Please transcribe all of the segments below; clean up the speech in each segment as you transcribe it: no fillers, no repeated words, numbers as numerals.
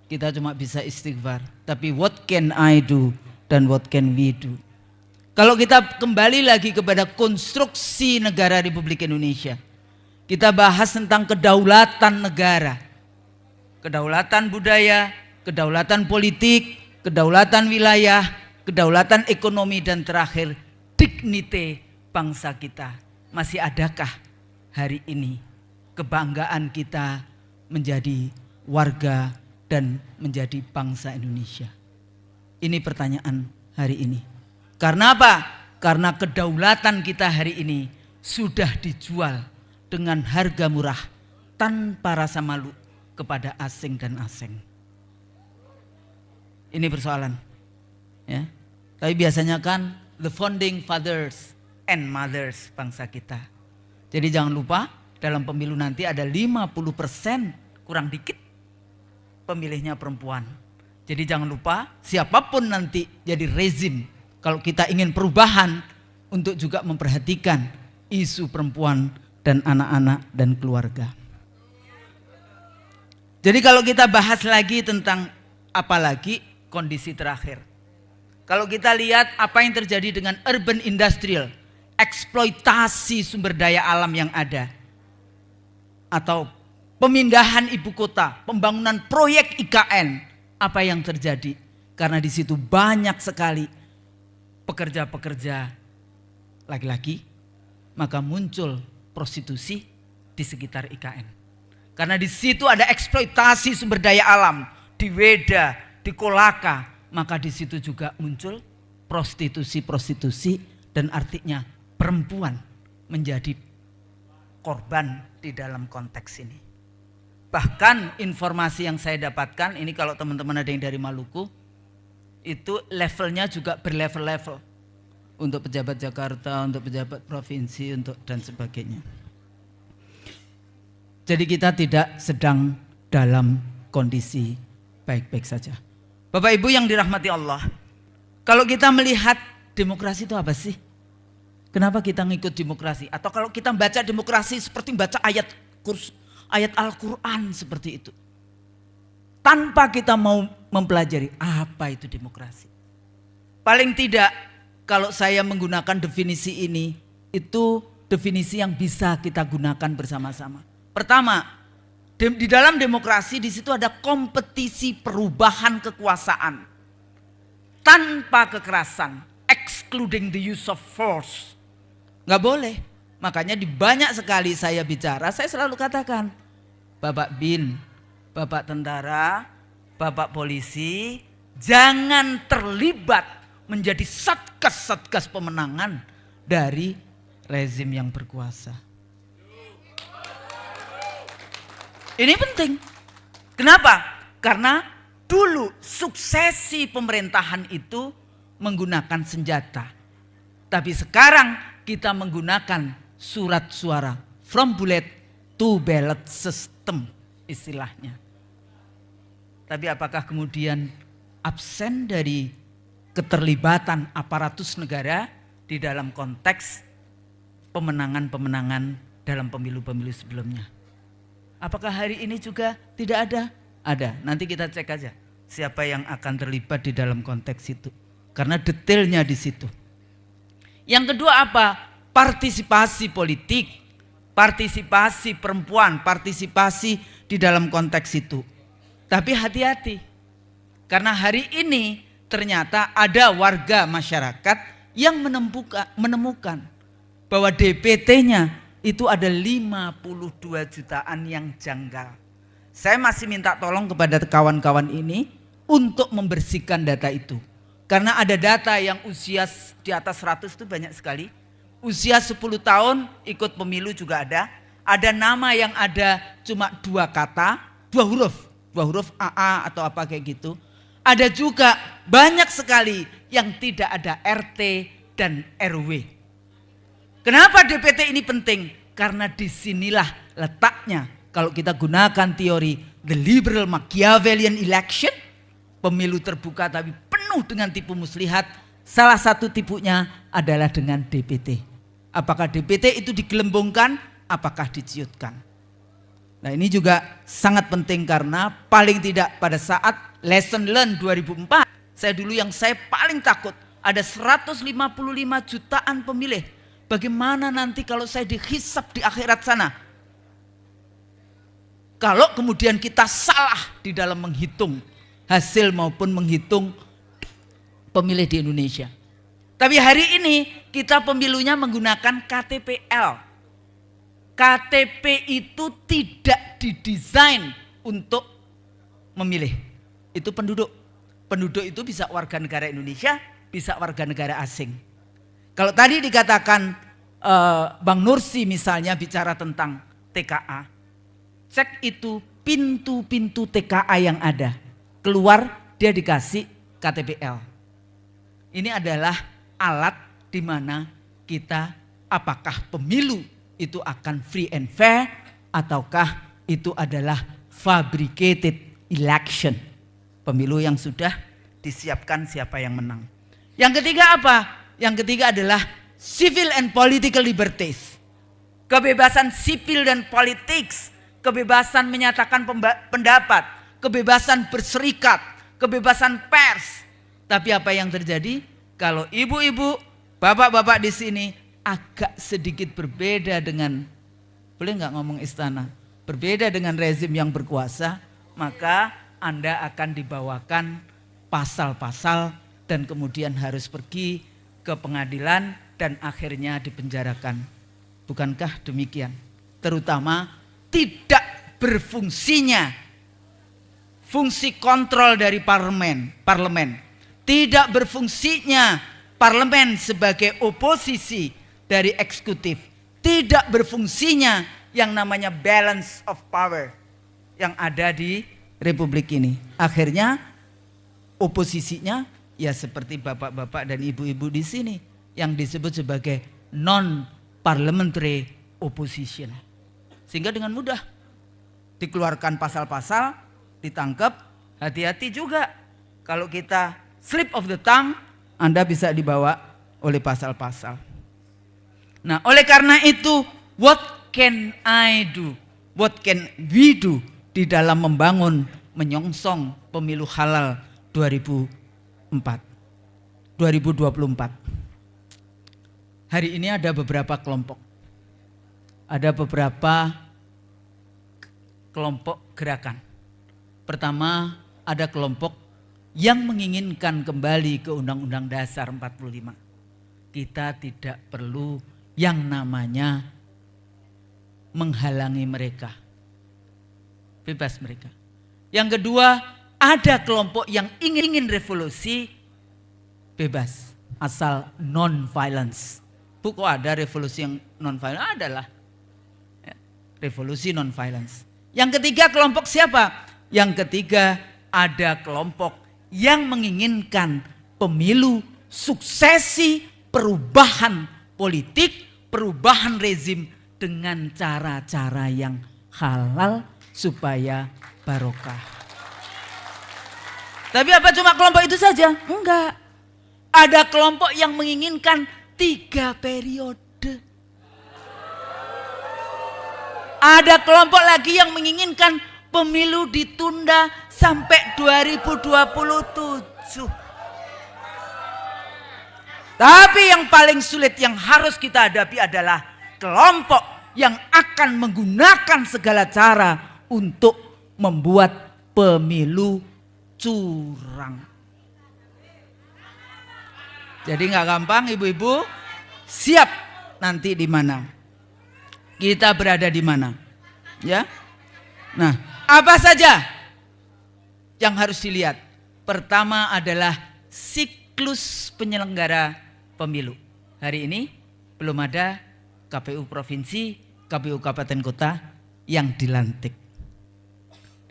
Kita cuma bisa istighfar. Tapi what can I do dan what can we do? Kalau kita kembali lagi kepada konstruksi negara Republik Indonesia, kita bahas tentang kedaulatan negara, kedaulatan budaya, kedaulatan politik, kedaulatan wilayah, kedaulatan ekonomi, dan terakhir dignity bangsa kita. Masih adakah hari ini kebanggaan kita menjadi warga dan menjadi bangsa Indonesia? Ini pertanyaan hari ini. Karena apa? Karena kedaulatan kita hari ini sudah dijual dengan harga murah tanpa rasa malu kepada asing dan asing. Ini persoalan, ya. Tapi biasanya kan the founding fathers and mothers bangsa kita. Jadi jangan lupa dalam pemilu nanti ada 50% kurang dikit pemilihnya perempuan. Jadi jangan lupa siapapun nanti jadi rezim, kalau kita ingin perubahan untuk juga memperhatikan isu perempuan dan anak-anak dan keluarga. Jadi kalau kita bahas lagi tentang apalagi kondisi terakhir. Kalau kita lihat apa yang terjadi dengan urban industrial, eksploitasi sumber daya alam yang ada, atau pemindahan ibu kota, pembangunan proyek IKN, apa yang terjadi? Karena di situ banyak sekali pekerja-pekerja laki-laki, maka muncul prostitusi di sekitar IKN. Karena di situ ada eksploitasi sumber daya alam, di Weda, di Kolaka, maka di situ juga muncul prostitusi-prostitusi, dan artinya perempuan menjadi korban di dalam konteks ini. Bahkan informasi yang saya dapatkan, ini kalau teman-teman ada yang dari Maluku, itu levelnya juga berlevel-level. Untuk pejabat Jakarta, untuk pejabat provinsi, untuk dan sebagainya. Jadi kita tidak sedang dalam kondisi baik-baik saja. Bapak Ibu yang dirahmati Allah, kalau kita melihat demokrasi itu apa sih? Kenapa kita ngikut demokrasi? Atau kalau kita baca demokrasi seperti baca ayat Al-Quran seperti itu. Tanpa kita mau mempelajari apa itu demokrasi. Paling tidak kalau saya menggunakan definisi ini, itu definisi yang bisa kita gunakan bersama-sama. Pertama, di dalam demokrasi di situ ada kompetisi perubahan kekuasaan tanpa kekerasan, excluding the use of force. Nggak boleh. Makanya di banyak sekali saya bicara, saya selalu katakan, Bapak Bin, Bapak tentara, Bapak polisi, jangan terlibat menjadi satgas-satgas pemenangan dari rezim yang berkuasa. Ini penting. Kenapa? Karena dulu suksesi pemerintahan itu menggunakan senjata. Tapi sekarang kita menggunakan surat suara, from bullet to ballot system istilahnya. Tapi apakah kemudian absen dari keterlibatan aparatus negara di dalam konteks pemenangan-pemenangan dalam pemilu-pemilu sebelumnya? Apakah hari ini juga tidak ada? Ada, nanti kita cek aja siapa yang akan terlibat di dalam konteks itu. Karena detailnya di situ. Yang kedua apa? Partisipasi politik, partisipasi perempuan, partisipasi di dalam konteks itu. Tapi hati-hati, karena hari ini ternyata ada warga masyarakat yang menemukan bahwa DPT-nya itu ada 52 jutaan yang janggal. Saya masih minta tolong kepada kawan-kawan ini untuk membersihkan data itu. Karena ada data yang usia di atas 100 itu banyak sekali. Usia 10 tahun ikut pemilu juga ada. Ada nama yang ada cuma 2 kata, 2 huruf AA atau apa kayak gitu. Ada juga banyak sekali yang tidak ada RT dan RW. Kenapa DPT ini penting? Karena disinilah letaknya kalau kita gunakan teori the liberal Machiavellian election, pemilu terbuka tapi penuh dengan tipu muslihat. Salah satu tipunya adalah dengan DPT. Apakah DPT itu digelembungkan? Apakah diciutkan? Nah ini juga sangat penting karena paling tidak pada saat lesson learn 2004, saya paling takut ada 155 jutaan pemilih. Bagaimana nanti kalau saya dihisap di akhirat sana? Kalau kemudian kita salah di dalam menghitung hasil maupun menghitung pemilih di Indonesia. Tapi hari ini kita pemilunya menggunakan KTPL. KTP itu tidak didesain untuk memilih. Itu penduduk. Penduduk itu bisa warga negara Indonesia, bisa warga negara asing. Kalau tadi dikatakan Bang Nursi misalnya bicara tentang TKA. Cek itu pintu-pintu TKA yang ada. Keluar dia dikasih KTPL. Ini adalah alat di mana kita apakah pemilu itu akan free and fair ataukah itu adalah fabricated election. Pemilu yang sudah disiapkan siapa yang menang. Yang ketiga apa? Yang ketiga adalah civil and political liberties. Kebebasan sipil dan politik, kebebasan menyatakan pendapat, kebebasan berserikat, kebebasan pers. Tapi apa yang terjadi? Kalau ibu-ibu, bapak-bapak di sini agak sedikit berbeda dengan, boleh nggak ngomong istana, berbeda dengan rezim yang berkuasa, maka Anda akan dibawakan pasal-pasal dan kemudian harus pergi ke pengadilan dan akhirnya dipenjarakan. Bukankah demikian? Terutama tidak berfungsinya fungsi kontrol dari parlemen. Tidak berfungsinya parlemen sebagai oposisi dari eksekutif, tidak berfungsinya yang namanya balance of power yang ada di Republik ini. Akhirnya oposisinya ya seperti bapak-bapak dan ibu-ibu di sini yang disebut sebagai non-parliamentary opposition. Sehingga dengan mudah dikeluarkan pasal-pasal, ditangkap, hati-hati juga. Kalau kita slip of the tongue, Anda bisa dibawa oleh pasal-pasal. Nah, oleh karena itu, what can I do? What can we do di dalam membangun, menyongsong pemilu halal 2024? Hari ini ada beberapa kelompok. Ada beberapa kelompok gerakan. Pertama, ada kelompok yang menginginkan kembali ke Undang-Undang Dasar 45. Kita tidak perlu yang namanya menghalangi mereka. Bebas mereka. Yang kedua, ada kelompok yang ingin revolusi bebas, asal non-violence. Kok ada revolusi yang non-violence? Adalah revolusi non-violence. Yang ketiga kelompok siapa? Yang ketiga ada kelompok yang menginginkan pemilu, suksesi, perubahan politik, perubahan rezim dengan cara-cara yang halal supaya barokah. Tapi apa cuma kelompok itu saja? Enggak. Ada kelompok yang menginginkan 3 periode. Ada kelompok lagi yang menginginkan pemilu ditunda sampai 2027. Tapi yang paling sulit yang harus kita hadapi adalah kelompok yang akan menggunakan segala cara untuk membuat pemilu curang. Jadi nggak gampang ibu-ibu, siap nanti di mana? Kita berada di mana? Ya. Nah, apa saja yang harus dilihat? Pertama adalah siklus penyelenggara pemilu. Hari ini belum ada KPU provinsi, KPU kabupaten kota yang dilantik.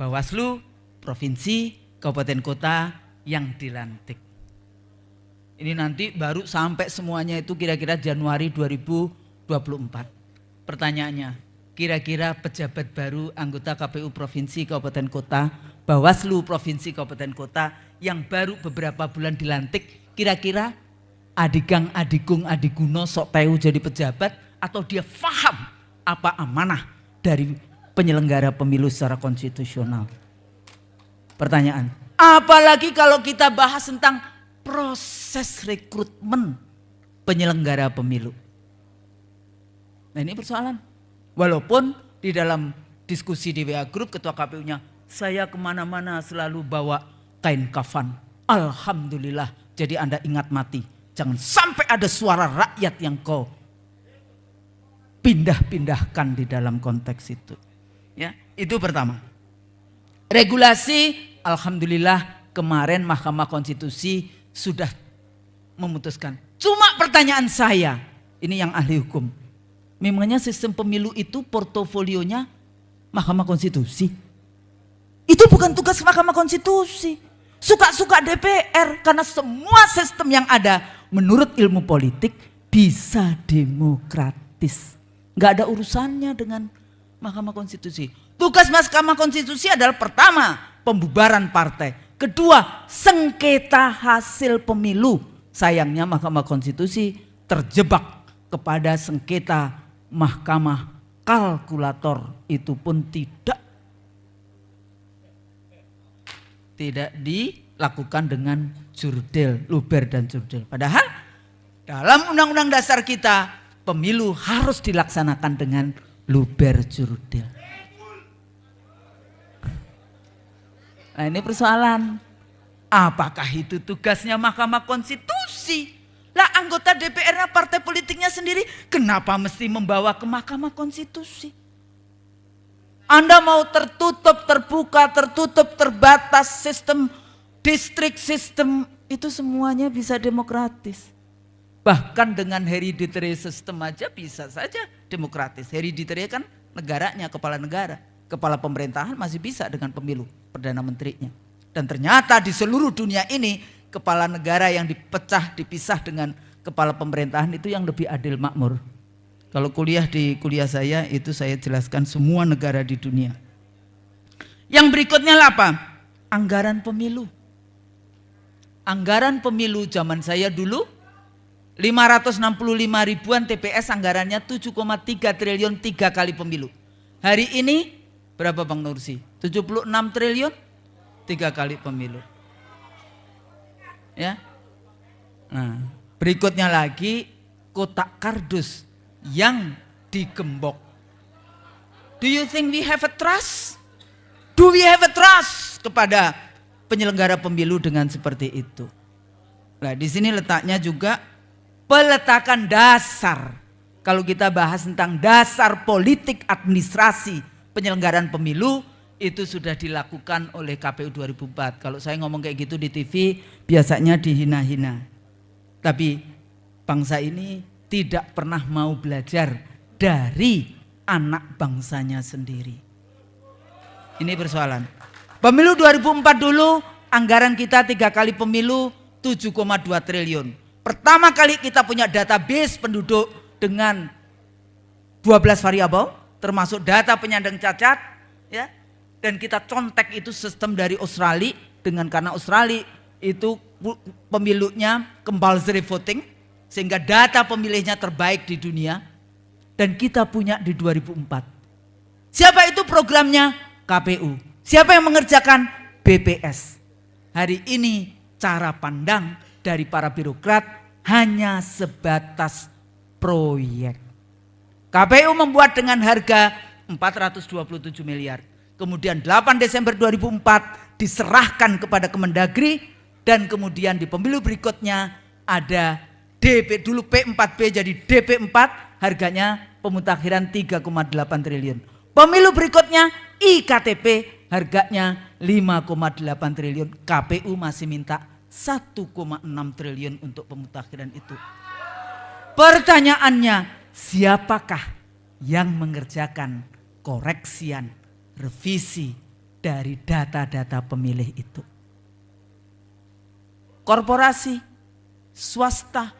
Bawaslu provinsi, kabupaten kota yang dilantik. Ini nanti baru sampai semuanya itu kira-kira Januari 2024. Pertanyaannya, kira-kira pejabat baru anggota KPU provinsi, kabupaten kota, Bawaslu provinsi, kabupaten kota yang baru beberapa bulan dilantik, kira-kira adigang, adigung, adiguno sok tahu jadi pejabat atau dia faham apa amanah dari penyelenggara pemilu secara konstitusional. Pertanyaan, apalagi kalau kita bahas tentang proses rekrutmen penyelenggara pemilu. Nah ini persoalan. Walaupun di dalam diskusi di WA Group ketua KPU-nya, saya kemana-mana selalu bawa kain kafan. Alhamdulillah, jadi Anda ingat mati. Jangan sampai ada suara rakyat yang kau pindah-pindahkan di dalam konteks itu. Ya, itu pertama. Regulasi, alhamdulillah kemarin Mahkamah Konstitusi sudah memutuskan. Cuma pertanyaan saya, ini yang ahli hukum. Memangnya sistem pemilu itu portofolionya Mahkamah Konstitusi? Itu bukan tugas Mahkamah Konstitusi. Suka-suka DPR, karena semua sistem yang ada menurut ilmu politik bisa demokratis. Gak ada urusannya dengan Mahkamah Konstitusi. Tugas Mahkamah Konstitusi adalah pertama, pembubaran partai. Kedua, sengketa hasil pemilu. Sayangnya Mahkamah Konstitusi terjebak kepada sengketa Mahkamah Kalkulator. Itu pun tidak dilakukan dengan jurdil, luber dan jurdil. Padahal dalam Undang-Undang Dasar kita, pemilu harus dilaksanakan dengan luber jurdil. Nah ini persoalan. Apakah itu tugasnya Mahkamah Konstitusi? Lah anggota DPR-nya partai politiknya sendiri, kenapa mesti membawa ke Mahkamah Konstitusi? Anda mau tertutup, terbuka, tertutup, terbatas, sistem distrik, sistem itu semuanya bisa demokratis. Bahkan dengan hereditary system aja bisa saja demokratis. Hereditary kan negaranya, kepala negara. Kepala pemerintahan masih bisa dengan pemilu Perdana Menterinya. Dan ternyata di seluruh dunia ini kepala negara yang dipisah dengan kepala pemerintahan itu yang lebih adil makmur. Kalau di kuliah saya itu saya jelaskan semua negara di dunia. Yang berikutnya apa? Anggaran pemilu. Anggaran pemilu zaman saya dulu 565 ribuan TPS, anggarannya 7,3 triliun 3 kali pemilu. Hari ini berapa Bang Nursi? 76 triliun 3 kali pemilu. Ya. Nah, berikutnya lagi kotak kardus yang digembok. Do you think we have a trust? Do we have a trust kepada penyelenggara pemilu dengan seperti itu? Nah, di sini letaknya juga peletakan dasar. Kalau kita bahas tentang dasar politik administrasi penyelenggaraan pemilu, itu sudah dilakukan oleh KPU 2004. Kalau saya ngomong kayak gitu di TV biasanya dihina-hina. Tapi bangsa ini tidak pernah mau belajar dari anak bangsanya sendiri. Ini persoalan. Pemilu 2004 dulu anggaran kita 3 kali pemilu 7,2 triliun. Pertama kali kita punya database penduduk dengan 12 variabel termasuk data penyandang cacat, ya. Dan kita contek itu sistem dari Australia, dengan karena Australia itu pemilunya compulsory voting sehingga data pemilihnya terbaik di dunia, dan kita punya di 2004. Siapa itu programnya? KPU. Siapa yang mengerjakan? BPS. Hari ini cara pandang dari para birokrat hanya sebatas proyek. KPU membuat dengan harga 427 miliar. Kemudian 8 Desember 2004 diserahkan kepada Kemendagri, dan kemudian di pemilu berikutnya ada DP, dulu P4B jadi DP4, harganya pemutakhiran 3,8 triliun. Pemilu berikutnya IKTP, harganya 5,8 triliun. KPU masih minta 1,6 triliun untuk pemutakhiran itu. Pertanyaannya, siapakah yang mengerjakan koreksian, revisi dari data-data pemilih itu? Korporasi, swasta,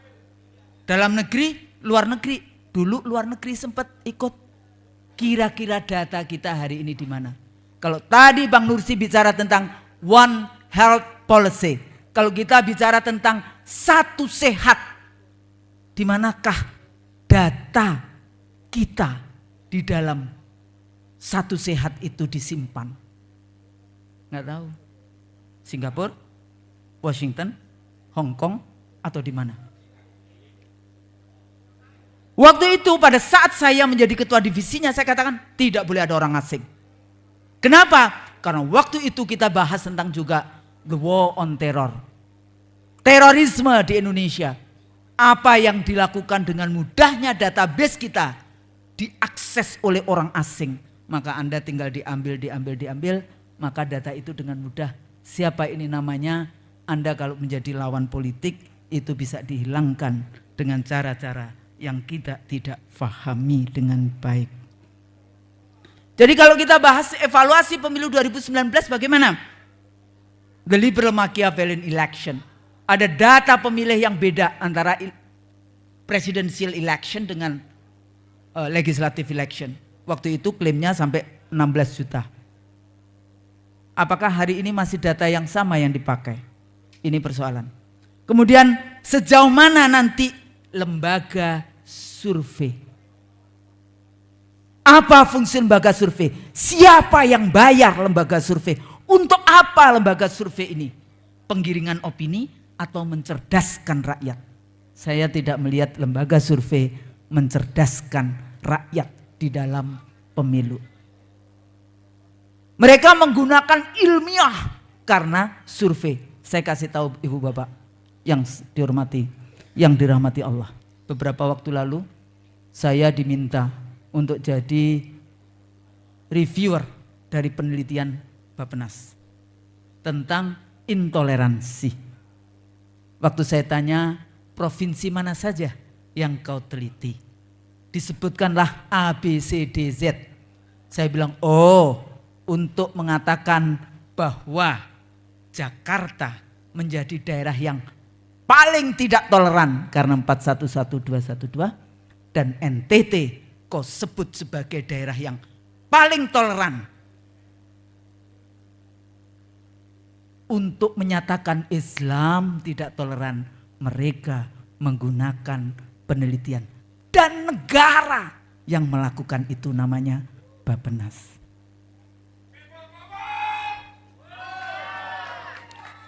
dalam negeri, luar negeri. Dulu luar negeri sempat ikut. Kira-kira data kita hari ini di mana? Kalau tadi Bang Nursi bicara tentang One Health Policy, kalau kita bicara tentang satu sehat, di manakah data kita di dalam satu sehat itu disimpan? Nggak tahu. Singapura, Washington, Hong Kong, atau di mana? Waktu itu pada saat saya menjadi ketua divisinya, saya katakan tidak boleh ada orang asing. Kenapa? Karena waktu itu kita bahas tentang juga the war on terror. Terorisme di Indonesia. Apa yang dilakukan dengan mudahnya database kita diakses oleh orang asing. Maka Anda tinggal diambil. Maka data itu dengan mudah. Siapa ini namanya? Anda kalau menjadi lawan politik itu bisa dihilangkan dengan cara-cara yang kita tidak fahami dengan baik. Jadi kalau kita bahas evaluasi pemilu 2019 bagaimana? The liberal Machiavellian election. Ada data pemilih yang beda antara presidential election dengan legislative election. Waktu itu klaimnya sampai 16 juta. Apakah hari ini masih data yang sama yang dipakai? Ini persoalan. Kemudian sejauh mana nanti lembaga survei? Apa fungsi lembaga survei? Siapa yang bayar lembaga survei? Untuk apa lembaga survei ini? Penggiringan opini atau mencerdaskan rakyat? Saya tidak melihat lembaga survei mencerdaskan rakyat di dalam pemilu. Mereka menggunakan ilmiah karena survei. Saya kasih tahu ibu bapak yang dihormati, yang dirahmati Allah. Beberapa waktu lalu saya diminta untuk jadi reviewer dari penelitian Bappenas tentang intoleransi. Waktu saya tanya provinsi mana saja yang kau teliti, disebutkanlah A, B, C, D, Z. Saya bilang untuk mengatakan bahwa Jakarta menjadi daerah yang paling tidak toleran karena 411212 dan NTT kau sebut sebagai daerah yang paling toleran untuk menyatakan Islam tidak toleran. Mereka menggunakan penelitian dan negara yang melakukan itu namanya Bappenas.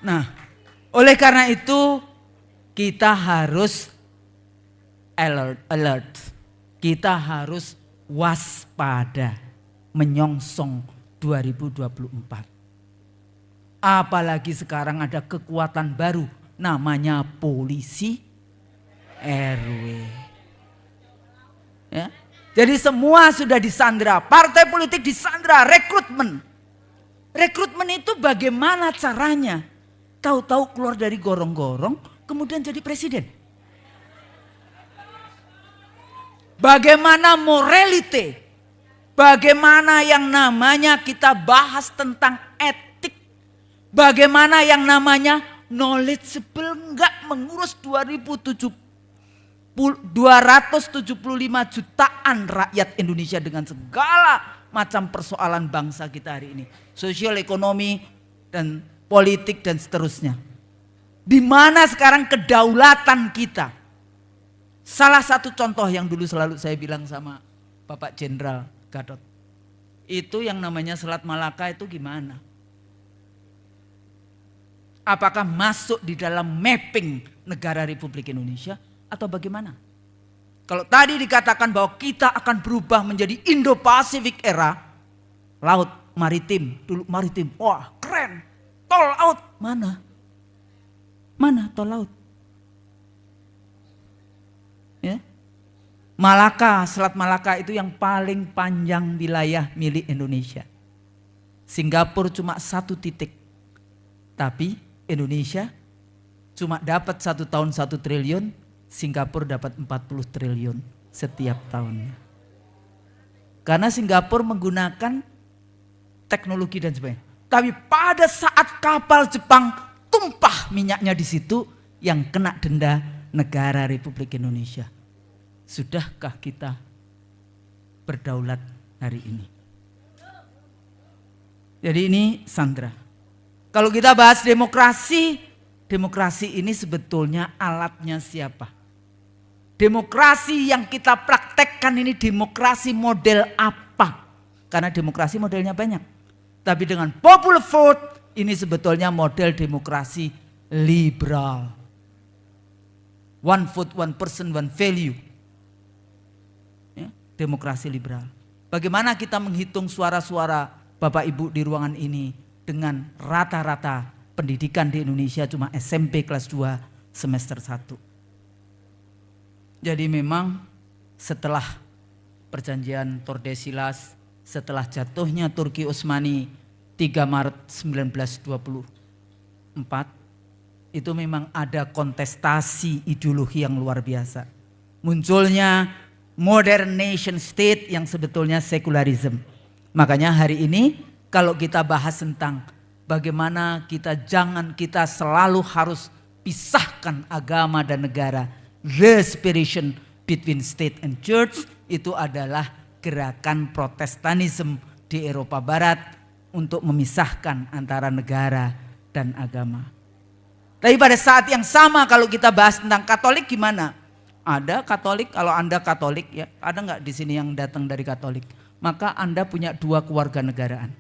Nah, oleh karena itu kita harus alert. Kita harus waspada menyongsong 2024. Apalagi sekarang ada kekuatan baru namanya polisi RW. Ya. Jadi semua sudah disandra, partai politik disandra, rekrutmen. Rekrutmen itu bagaimana caranya? Tahu-tahu keluar dari gorong-gorong kemudian jadi presiden. Bagaimana morality? Bagaimana yang namanya kita bahas tentang etik? Bagaimana yang namanya knowledgeable enggak mengurus 275 jutaan rakyat Indonesia dengan segala macam persoalan bangsa kita hari ini. Sosial, ekonomi, dan politik dan seterusnya. Di mana sekarang kedaulatan kita? Salah satu contoh yang dulu selalu saya bilang sama Bapak Jenderal Gatot. Itu yang namanya Selat Malaka itu gimana? Apakah masuk di dalam mapping negara Republik Indonesia atau bagaimana? Kalau tadi dikatakan bahwa kita akan berubah menjadi Indo-Pacific era, laut maritim, dulu maritim, wah keren. Tol laut, mana? Mana tol laut? Ya. Malaka, Selat Malaka itu yang paling panjang wilayah milik Indonesia. Singapura cuma 1 titik. Tapi Indonesia cuma dapat 1 tahun 1 triliun, Singapura dapat 40 triliun setiap tahunnya. Karena Singapura menggunakan teknologi dan sebagainya. Tapi pada saat kapal Jepang tumpah minyaknya di situ, yang kena denda negara Republik Indonesia. Sudahkah kita berdaulat hari ini? Jadi ini Sandra. Kalau kita bahas demokrasi, demokrasi ini sebetulnya alatnya siapa? Demokrasi yang kita praktekkan ini demokrasi model apa? karena demokrasi modelnya banyak. Tapi dengan popular vote ini sebetulnya model demokrasi liberal. One vote, one person, one value. Ya, demokrasi liberal. Bagaimana kita menghitung suara-suara Bapak Ibu di ruangan ini dengan rata-rata pendidikan di Indonesia cuma SMP kelas 2 semester 1. Jadi memang setelah perjanjian Tordesillas, setelah jatuhnya Turki Utsmani 3 Maret 1924, itu memang ada kontestasi ideologi yang luar biasa. Munculnya modern nation state yang sebetulnya sekularisme. Makanya hari ini kalau kita bahas tentang bagaimana kita selalu harus pisahkan agama dan negara, the separation between state and church, itu adalah gerakan Protestanisme di Eropa Barat untuk memisahkan antara negara dan agama. Tapi pada saat yang sama kalau kita bahas tentang Katolik gimana? Ada Katolik, kalau Anda Katolik ya, ada nggak di sini yang datang dari Katolik? Maka Anda punya 2 kewarganegaraan.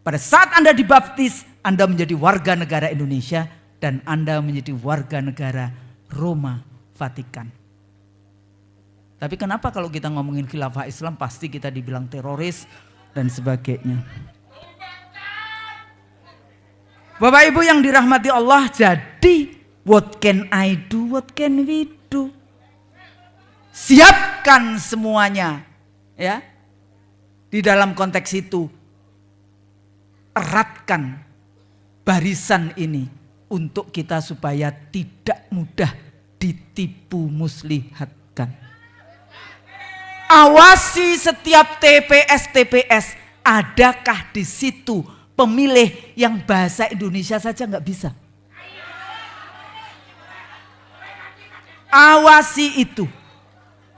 Pada saat Anda dibaptis, Anda menjadi warga negara Indonesia dan Anda menjadi warga negara Roma Vatikan. Tapi kenapa kalau kita ngomongin khilafah Islam pasti kita dibilang teroris dan sebagainya. Bapak Ibu yang dirahmati Allah, jadi what can I do, what can we do? Siapkan semuanya ya. Di dalam konteks itu eratkan barisan ini untuk kita supaya tidak mudah ditipu muslihatkan. Awasi setiap TPS, adakah di situ pemilih yang bahasa Indonesia saja nggak bisa? Awasi itu.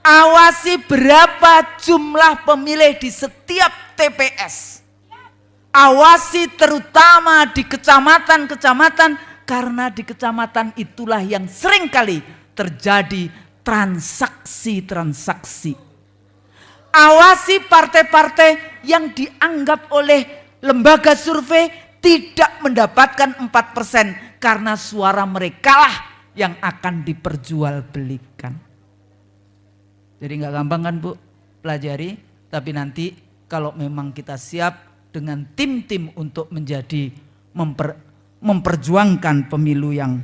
Awasi berapa jumlah pemilih di setiap TPS. Awasi terutama di kecamatan-kecamatan, karena di kecamatan itulah yang seringkali terjadi transaksi-transaksi. Awasi partai-partai yang dianggap oleh lembaga survei tidak mendapatkan 4% karena suara mereka lah yang akan diperjualbelikan. Jadi nggak gampang kan Bu, pelajari. Tapi nanti kalau memang kita siap dengan tim-tim untuk menjadi memperjuangkan pemilu yang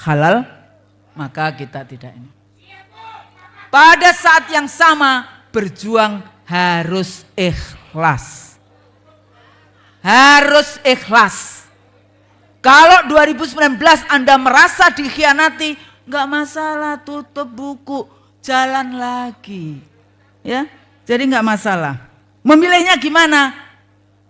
halal, maka kita tidak ini. Pada saat yang sama berjuang harus ikhlas. Harus ikhlas. Kalau 2019 Anda merasa dikhianati, nggak masalah, tutup buku, jalan lagi. Ya, jadi nggak masalah. Memilihnya gimana?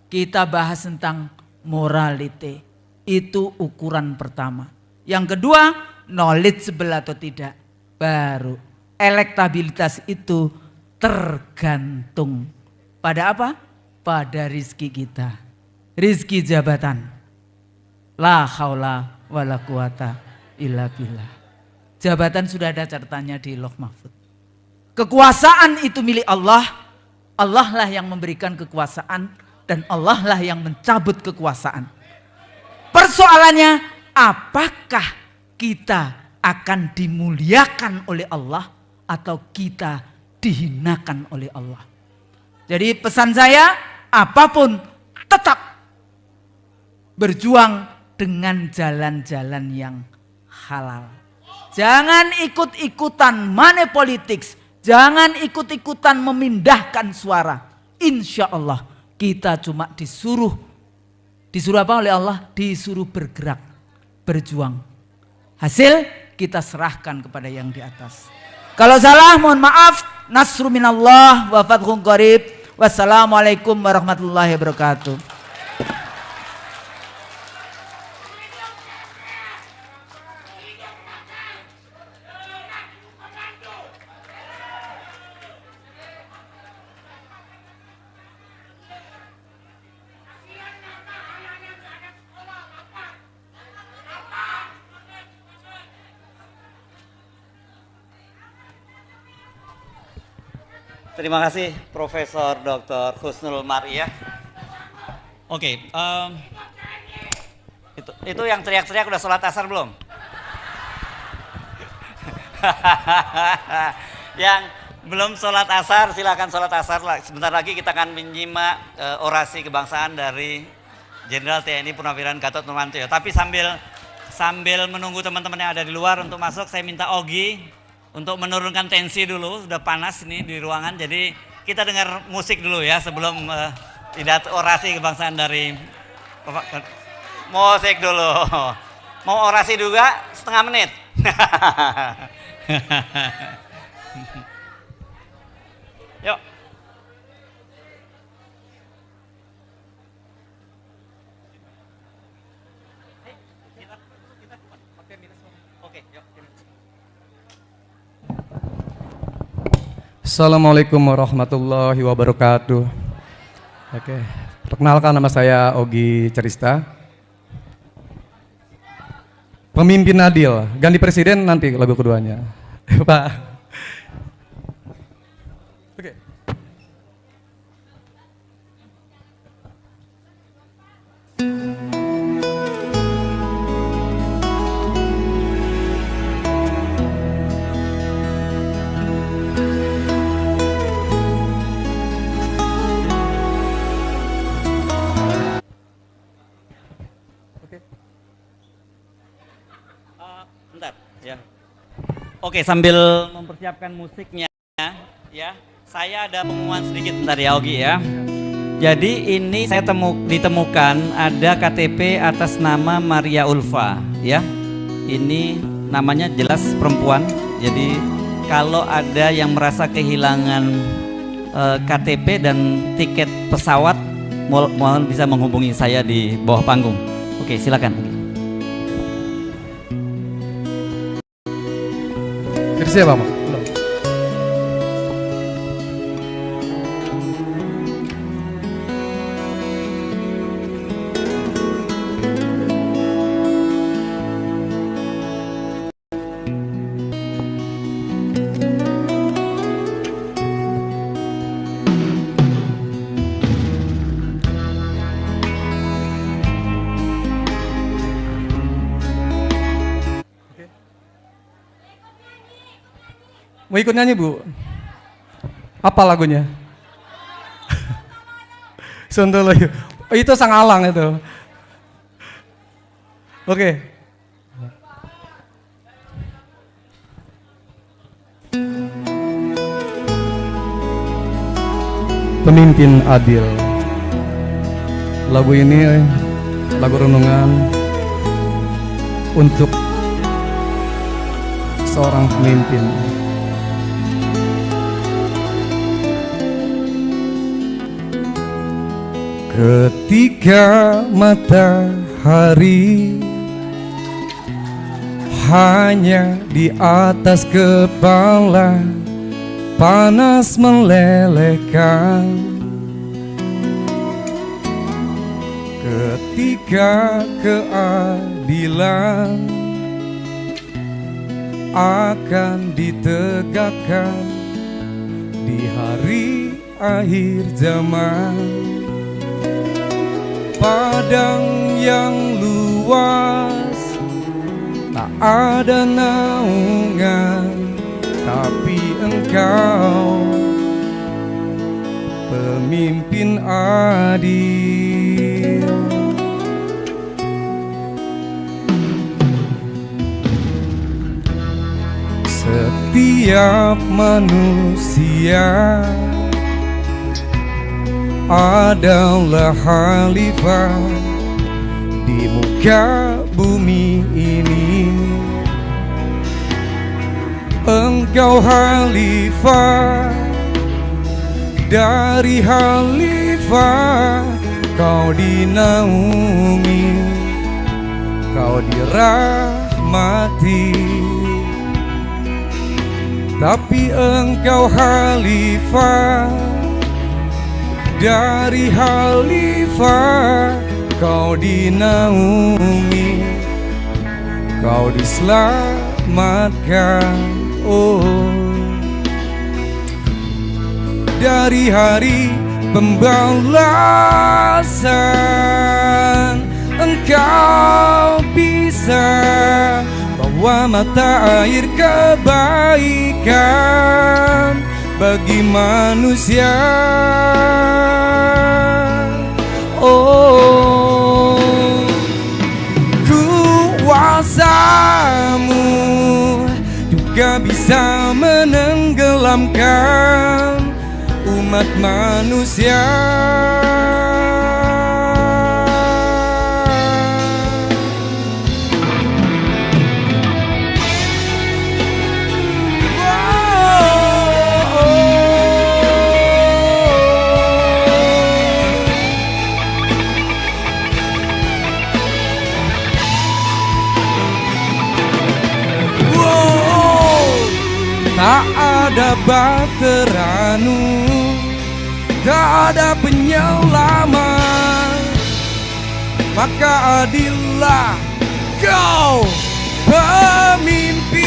Kita bahas tentang morality. Itu ukuran pertama. Yang kedua, knowledgeable atau tidak. Baru elektabilitas itu tergantung pada apa? Pada rizki kita. Rizki jabatan. La haula wala quwata illa billah. Jabatan sudah ada catatannya di Lauh Mahfuz. Kekuasaan itu milik Allah. Allah lah yang memberikan kekuasaan dan Allah lah yang mencabut kekuasaan. Persoalannya, apakah kita akan dimuliakan oleh Allah atau kita dihinakan oleh Allah? Jadi pesan saya, apapun tetap berjuang dengan jalan-jalan yang halal. Jangan ikut-ikutan money politics. Jangan ikut-ikutan memindahkan suara. Insya Allah kita cuma disuruh apa oleh Allah? Disuruh bergerak, berjuang. Hasil kita serahkan kepada yang di atas. Kalau salah mohon maaf. Nasru minallah wa fathun qarib. Wassalamualaikum warahmatullahi wabarakatuh. Terima kasih Profesor Dr. Husnul Maria. Oke, itu yang teriak-teriak udah sholat asar belum? Yang belum sholat asar silakan sholat asar. Sebentar lagi kita akan menyimak orasi kebangsaan dari Jenderal TNI Purnawirawan Gatot Nurmantio. Tapi sambil menunggu teman-teman yang ada di luar untuk masuk, saya minta Ogi untuk menurunkan tensi dulu. Sudah panas ini di ruangan, jadi kita dengar musik dulu ya sebelum pidato orasi kebangsaan dari musik dulu. Mau orasi juga setengah menit. Yuk. Assalamualaikum warahmatullahi wabarakatuh. Oke, perkenalkan nama saya Ogi Cerista. Pemimpin adil, ganti presiden nanti lagu keduanya. Pak. Oke. Bentar, ya. Oke, sambil mempersiapkan musiknya, ya, saya ada pengumuman sedikit bentar ya, Ogi ya. Jadi ini saya ditemukan ada KTP atas nama Maria Ulfa, ya. Ini namanya jelas perempuan. Jadi kalau ada yang merasa kehilangan KTP dan tiket pesawat, mohon bisa menghubungi saya di bawah panggung. Oke, silakan. Dari siapa, Pak? Belum. Mau ikut nyanyi, Bu? Apa lagunya? Sontolo. Oh, itu Sang Alang itu. Oke. Pemimpin adil. Lagu ini lagu renungan untuk seorang pemimpin. Ketika matahari hanya di atas kepala panas melelehkan, ketika keadilan akan ditegakkan di hari akhir zaman. Padang yang luas tak ada naungan, tapi engkau pemimpin adil. Setiap manusia adalah khalifah di muka bumi ini. Engkau khalifah dari khalifah, kau dinaungi, kau dirahmati. Tapi engkau khalifah dari khalifah, kau dinaungi, kau diselamatkan. Oh, dari hari pembalasan. Engkau bisa bawa mata air kebaikan bagi manusia. Oh, kuasamu juga bisa menenggelamkan umat manusia. Tak ada bateranu, tak ada penyelamat, maka adillah kau pemimpin.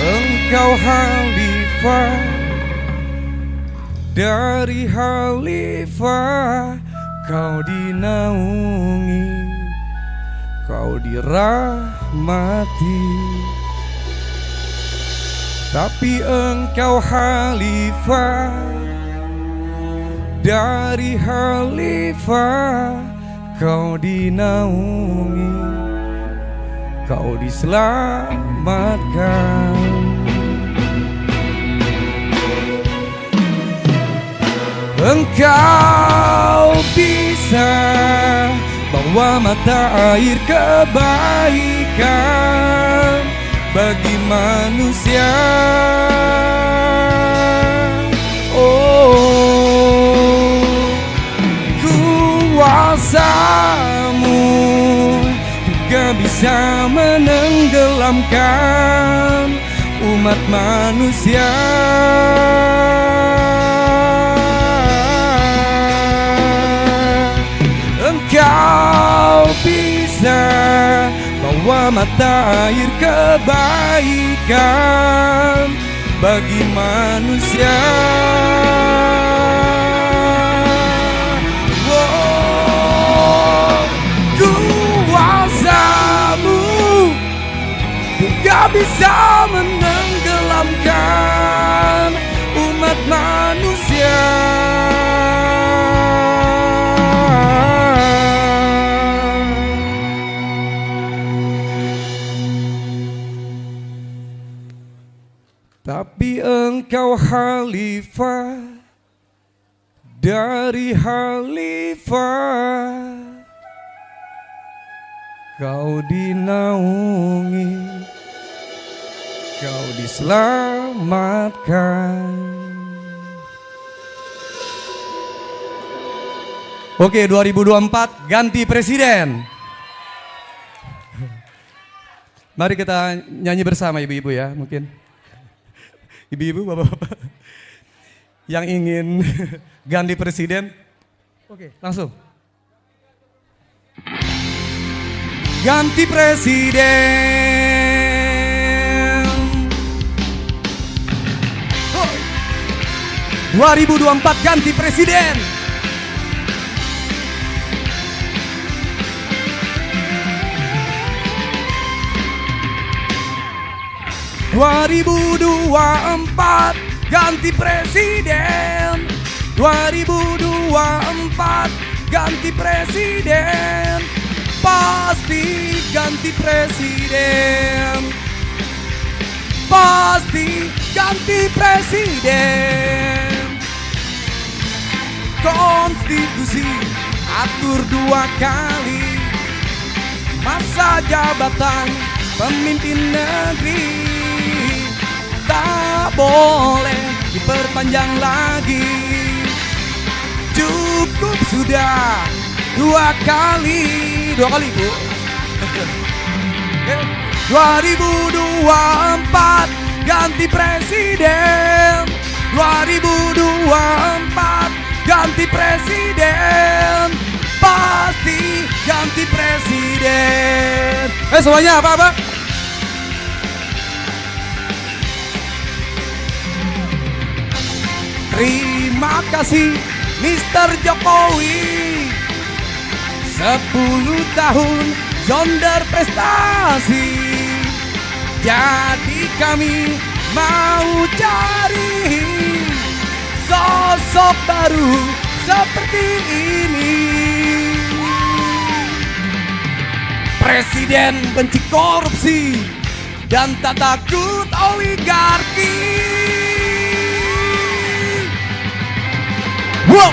Engkau khalifah dari khalifah, kau dinaungi, kau dirahmati, tapi engkau khalifah dari khalifah, kau dinaungi, kau diselamatkan. Engkau bisa bawa mata air kebaikan bagi manusia. Oh, kuasamu juga bisa menenggelamkan umat manusia. Engkau bisa bawa mata air kebaikan bagi manusia. Oh, kuasamu juga bisa menenggelamkan umat manusia. Tapi engkau khalifah dari khalifah, kau dinaungi, kau diselamatkan. Oke, 2024 ganti presiden. Mari kita nyanyi bersama ibu-ibu ya, mungkin. Ibu-ibu, bapak-bapak yang ingin ganti presiden. Oke, langsung. Ganti presiden 2024, ganti presiden. (2024) ganti presiden. 2024 ganti presiden. Pasti ganti presiden. Pasti ganti presiden. Konstitusi atur 2 kali masa jabatan pemimpin negeri. Tak boleh diperpanjang lagi. Cukup sudah 2 kali. 2 kali, Bu. 2024 ganti presiden. 2024 ganti presiden. Pasti ganti presiden. Semuanya apa-apa? Terima kasih Mr. Jokowi, 10 tahun Yonder prestasi. Jadi kami mau cari sosok baru seperti ini. Presiden benci korupsi dan tak takut oligarki. Wow.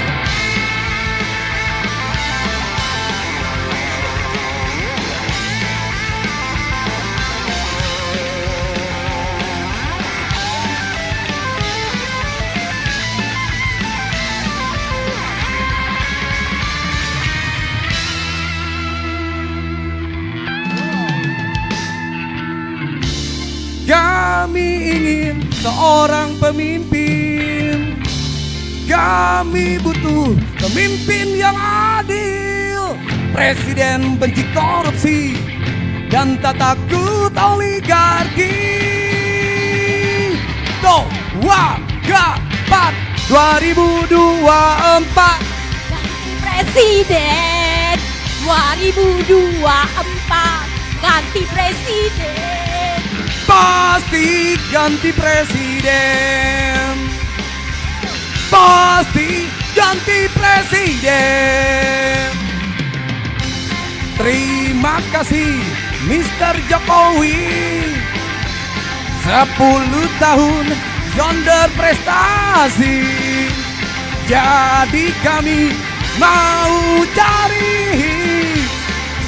Kami ingin seorang pemimpin. Kami butuh pemimpin yang adil. Presiden benci korupsi dan tak takut oligarki. 2024 Presiden 2024 ganti presiden. Pasti ganti presiden. Pasti ganti presiden. Terima kasih Mr. Jokowi, 10 tahun Yonder prestasi. Jadi kami mau cari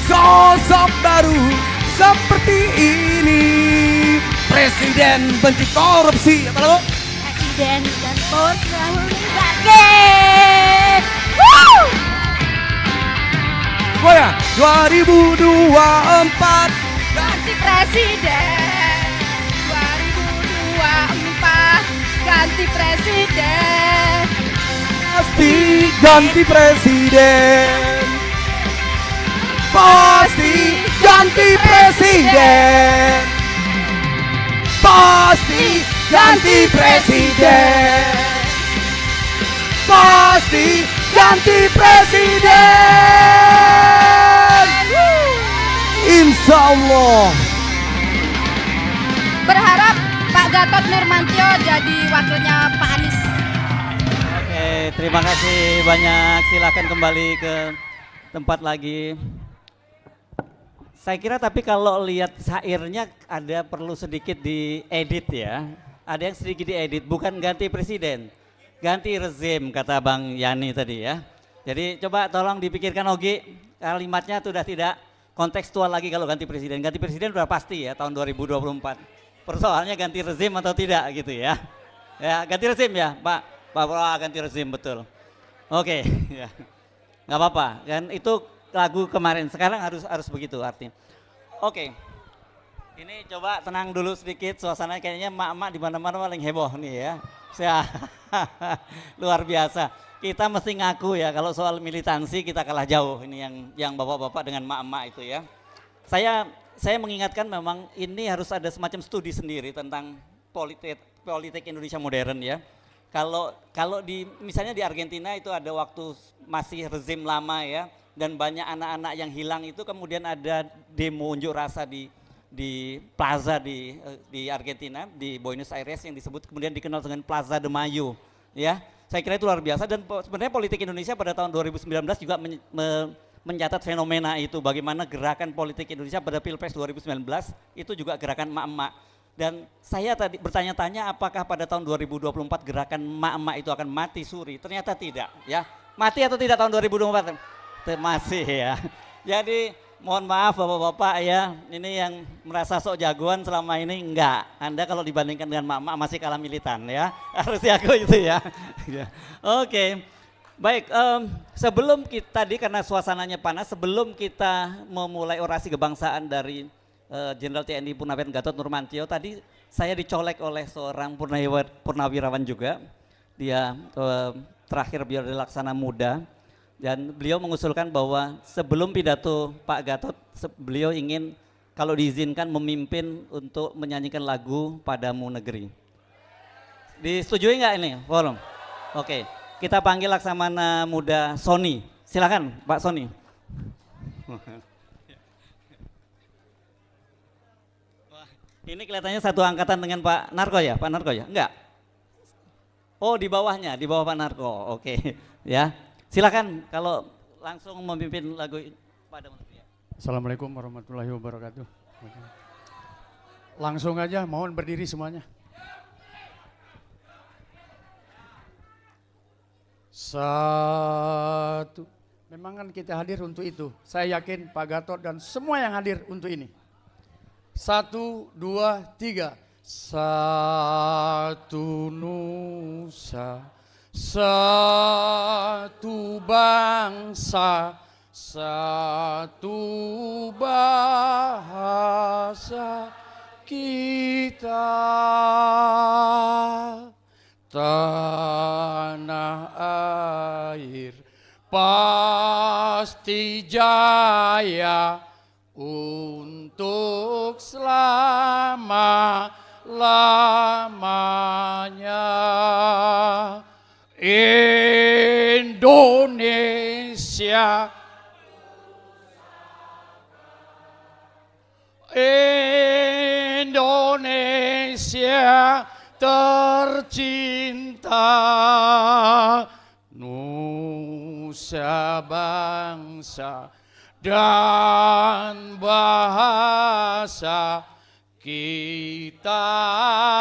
sosok baru seperti ini. Presiden benci korupsi. Apa lo? Presiden dan oligarki. Goyang 2024 Ganti presiden 2024 ganti presiden. pasti ganti presiden. Pasti ganti presiden. Pasti ganti presiden. Pasti ganti presiden. Insya Allah. Berharap Pak Gatot Nurmantio jadi wakilnya Pak Anies. Oke, terima kasih banyak. Silakan kembali ke tempat lagi. Saya kira tapi kalau lihat syairnya ada perlu sedikit diedit ya. Ada yang sedikit diedit, bukan ganti presiden. Ganti rezim kata Bang Yani tadi ya. Jadi coba tolong dipikirkan Ogi, kalimatnya sudah tidak kontekstual lagi kalau ganti presiden. Ganti presiden sudah pasti ya tahun 2024. Persoalannya ganti rezim atau tidak gitu ya. Ya ganti rezim ya Pak. Pak Prabowo ganti rezim betul. Oke ya. Nggak apa-apa kan itu lagu kemarin, sekarang harus begitu artinya. Oke. Ini coba tenang dulu sedikit, suasana kayaknya emak-emak di mana-mana paling heboh nih ya. Luar biasa. Kita mesti ngaku ya kalau soal militansi kita kalah jauh ini yang bapak-bapak dengan emak-emak itu ya. Saya mengingatkan memang ini harus ada semacam studi sendiri tentang politik Indonesia modern ya. Kalau misalnya di Argentina itu ada waktu masih rezim lama ya dan banyak anak-anak yang hilang itu kemudian ada demo unjuk rasa di plaza di Argentina, di Buenos Aires yang disebut kemudian dikenal dengan Plaza de Mayo ya. Saya kira itu luar biasa dan sebenarnya politik Indonesia pada tahun 2019 juga mencatat fenomena itu, bagaimana gerakan politik Indonesia pada Pilpres 2019 itu juga gerakan emak-emak. Dan saya tadi bertanya-tanya apakah pada tahun 2024 gerakan emak-emak itu akan mati suri, ternyata tidak ya. Mati atau tidak tahun 2024? Masih ya. Jadi mohon maaf bapak-bapak ya, ini yang merasa sok jagoan selama ini enggak. Anda kalau dibandingkan dengan emak-emak masih kalah militan ya, harus diakui itu ya. Oke, baik sebelum kita tadi karena suasananya panas, sebelum kita memulai orasi kebangsaan dari Jenderal TNI Purnawiran Gatot Nurmantio, tadi saya dicolek oleh seorang purnawirawan juga, dia terakhir biar dilaksana muda. Dan beliau mengusulkan bahwa sebelum pidato Pak Gatot, beliau ingin kalau diizinkan memimpin untuk menyanyikan lagu Padamu Negeri. Disetujui nggak ini, forum? Oke, kita panggil Laksamana Muda Sony. Silakan Pak Sony. Ini kelihatannya satu angkatan dengan Pak Narko ya? Pak Narko ya? Enggak? Oh di bawahnya, di bawah Pak Narko. Oke, ya. Silakan kalau langsung memimpin lagu pada menteri. Assalamualaikum warahmatullahi wabarakatuh. Langsung aja, mohon berdiri semuanya. Satu. Memang kan kita hadir untuk itu. Saya yakin Pak Gatot dan semua yang hadir untuk ini. 1, 2, 3. Satu nusa, satu bangsa, satu bahasa kita. Tanah air pasti jaya untuk selama-lamanya. Indonesia, Indonesia tercinta, nusa bangsa dan bahasa kita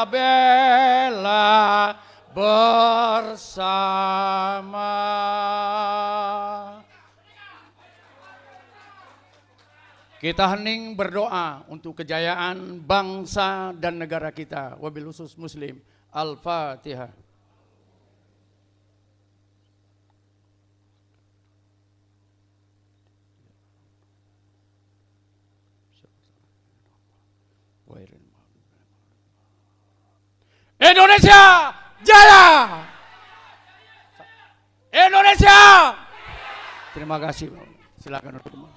bela bersama. Kita hening berdoa untuk kejayaan bangsa dan negara kita. Wabil khusus Muslim. Al-Fatihah. Indonesia jaya! Indonesia! Terima kasih. Silakan untuk teman.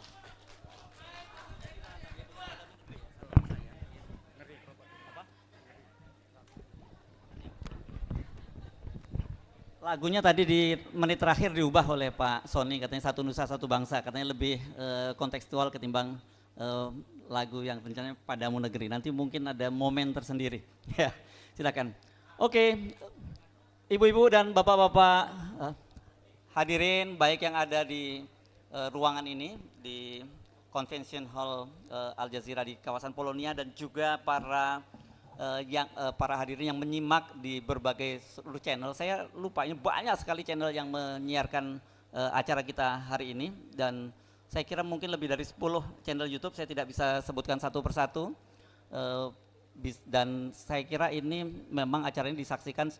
Lagunya tadi di menit terakhir diubah oleh Pak Sony, katanya satu nusa satu bangsa, katanya lebih kontekstual ketimbang lagu yang rencananya Padamu Negeri. Nanti mungkin ada momen tersendiri. Ya, silakan. Oke, ibu-ibu dan bapak-bapak hadirin baik yang ada di ruangan ini di Convention Hall Al Jazeera di kawasan Polonia dan juga para hadirin yang menyimak di berbagai seluruh channel. Saya lupa ini banyak sekali channel yang menyiarkan acara kita hari ini dan saya kira mungkin lebih dari 10 channel YouTube, saya tidak bisa sebutkan satu persatu. Dan saya kira ini memang acara ini disaksikan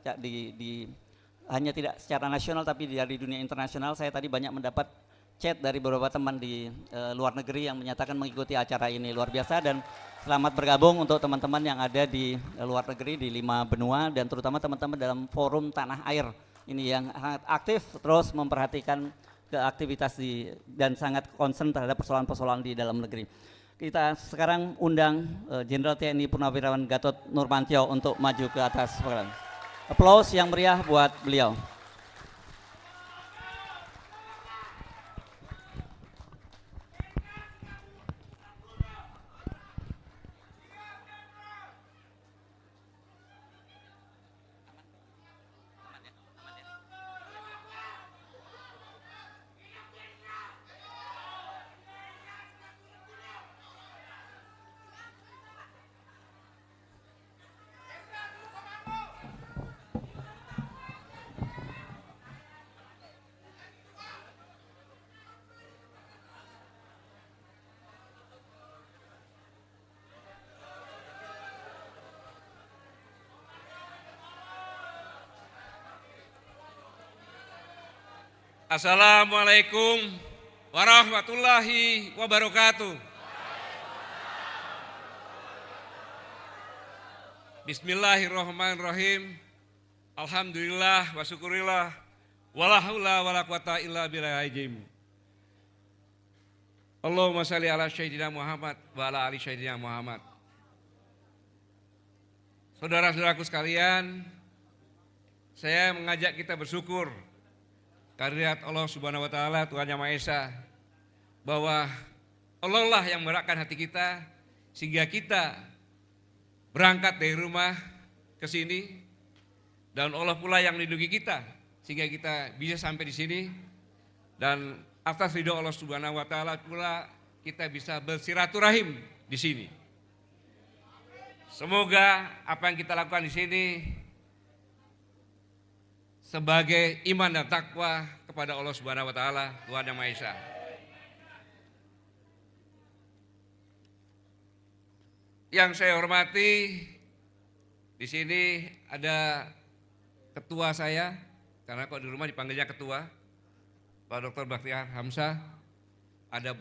hanya tidak secara nasional tapi dari dunia internasional. Saya tadi banyak mendapat chat dari beberapa teman di luar negeri yang menyatakan mengikuti acara ini, luar biasa. Dan selamat bergabung untuk teman-teman yang ada di luar negeri di 5 benua dan terutama teman-teman dalam forum Tanah Air ini yang sangat aktif terus memperhatikan aktivitas dan sangat concern terhadap persoalan-persoalan di dalam negeri. Kita sekarang undang Jenderal TNI Purnawirawan Gatot Nurmantio untuk maju ke atas. Aplaus yang meriah buat beliau. Assalamualaikum warahmatullahi wabarakatuh. Bismillahirrahmanirrahim. Alhamdulillah wa syukurillah. Wala haula wala quwata illa billahil. Allahumma shalli ala sayyidina Muhammad wa ala ali sayyidina Muhammad. Saudara-saudaraku sekalian, saya mengajak kita bersyukur kehadirat Allah Subhanahu wa taala, Tuhan Yang Maha Esa, bahwa Allah lah yang merakkan hati kita sehingga kita berangkat dari rumah ke sini, dan Allah pula yang melindungi kita sehingga kita bisa sampai di sini, dan atas ridho Allah Subhanahu wa taala pula kita bisa bersilaturahim di sini. Semoga apa yang kita lakukan di sini sebagai iman dan takwa kepada Allah Subhanahu wa taala, Tuhan Yang Maha Esa. Yang saya hormati, di sini ada ketua saya, karena kok di rumah dipanggilnya ketua, Pak Dr. Bakhtiar Hamzah. Ada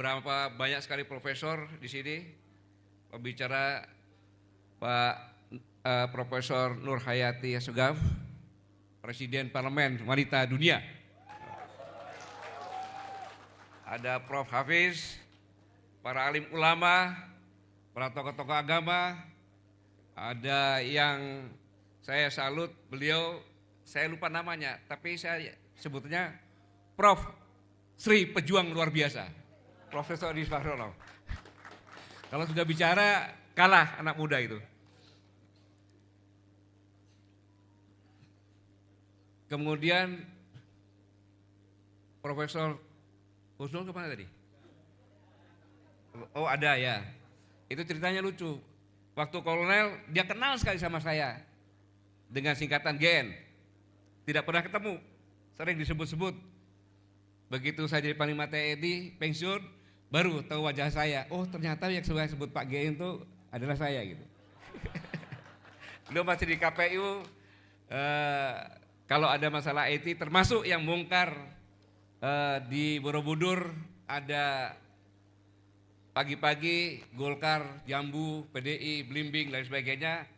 banyak sekali profesor di sini, pembicara Pak Profesor Nur Hayati Assegaf, Presiden Parlemen Wanita Dunia. Ada Prof. Hafiz, para alim ulama, para tokoh-tokoh agama, ada yang saya salut, beliau saya lupa namanya, tapi saya sebutnya Prof. Sri Pejuang luar biasa, Profesor Adi Sparrono. Kalau sudah bicara kalah anak muda itu. Kemudian Profesor Husnul kemana tadi? Oh ada ya, itu ceritanya lucu. Waktu kolonel dia kenal sekali sama saya dengan singkatan GN. Tidak pernah ketemu, sering disebut-sebut. Begitu saya jadi Panglima TNI pensiun, baru tahu wajah saya. Oh ternyata yang saya sebut Pak GN itu adalah saya gitu. Beliau masih di KPU, kalau ada masalah IT termasuk yang bongkar di Borobudur, ada pagi-pagi Golkar, Jambu, PDI, Blimbing dan sebagainya,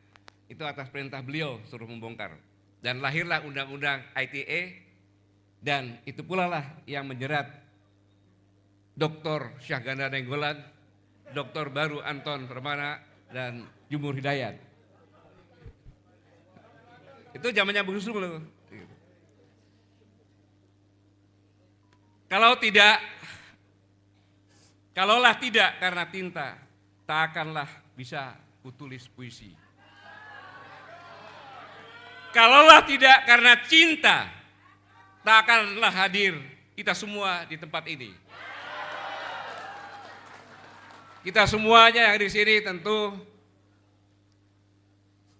itu atas perintah beliau suruh membongkar. Dan lahirlah Undang-Undang ITE, dan itu pula lah yang menjerat Dr. Syahganda Nainggolan, Dr. Baru Anton Permana, dan Jumur Hidayat. Itu zamannya Bung Husnul loh. Kalaulah tidak karena tinta, tak akanlah bisa kutulis puisi. Kalaulah tidak karena cinta, tak akanlah hadir kita semua di tempat ini. Kita semuanya yang di sini tentu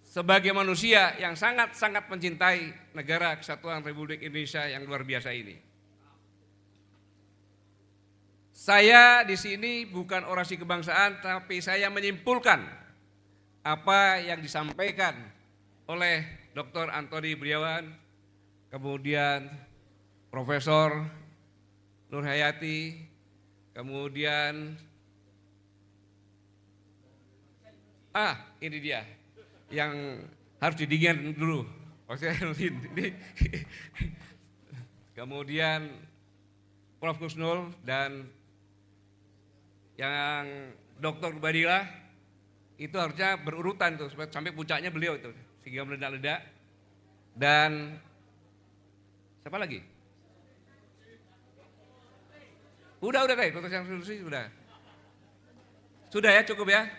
sebagai manusia yang sangat-sangat mencintai negara kesatuan Republik Indonesia yang luar biasa ini. Saya di sini bukan orasi kebangsaan, tapi saya menyimpulkan apa yang disampaikan oleh Dr. Antoni Briawan, kemudian Profesor Nur Hayati, kemudian ini dia yang harus didingin dulu. Ini. Kemudian Prof. Husnul dan yang Dr. Badila, itu harusnya berurutan tuh sampai puncaknya beliau itu sehingga meledak-ledak. Dan siapa lagi? Udah deh, konteks yang sudah. Sudah ya, cukup ya.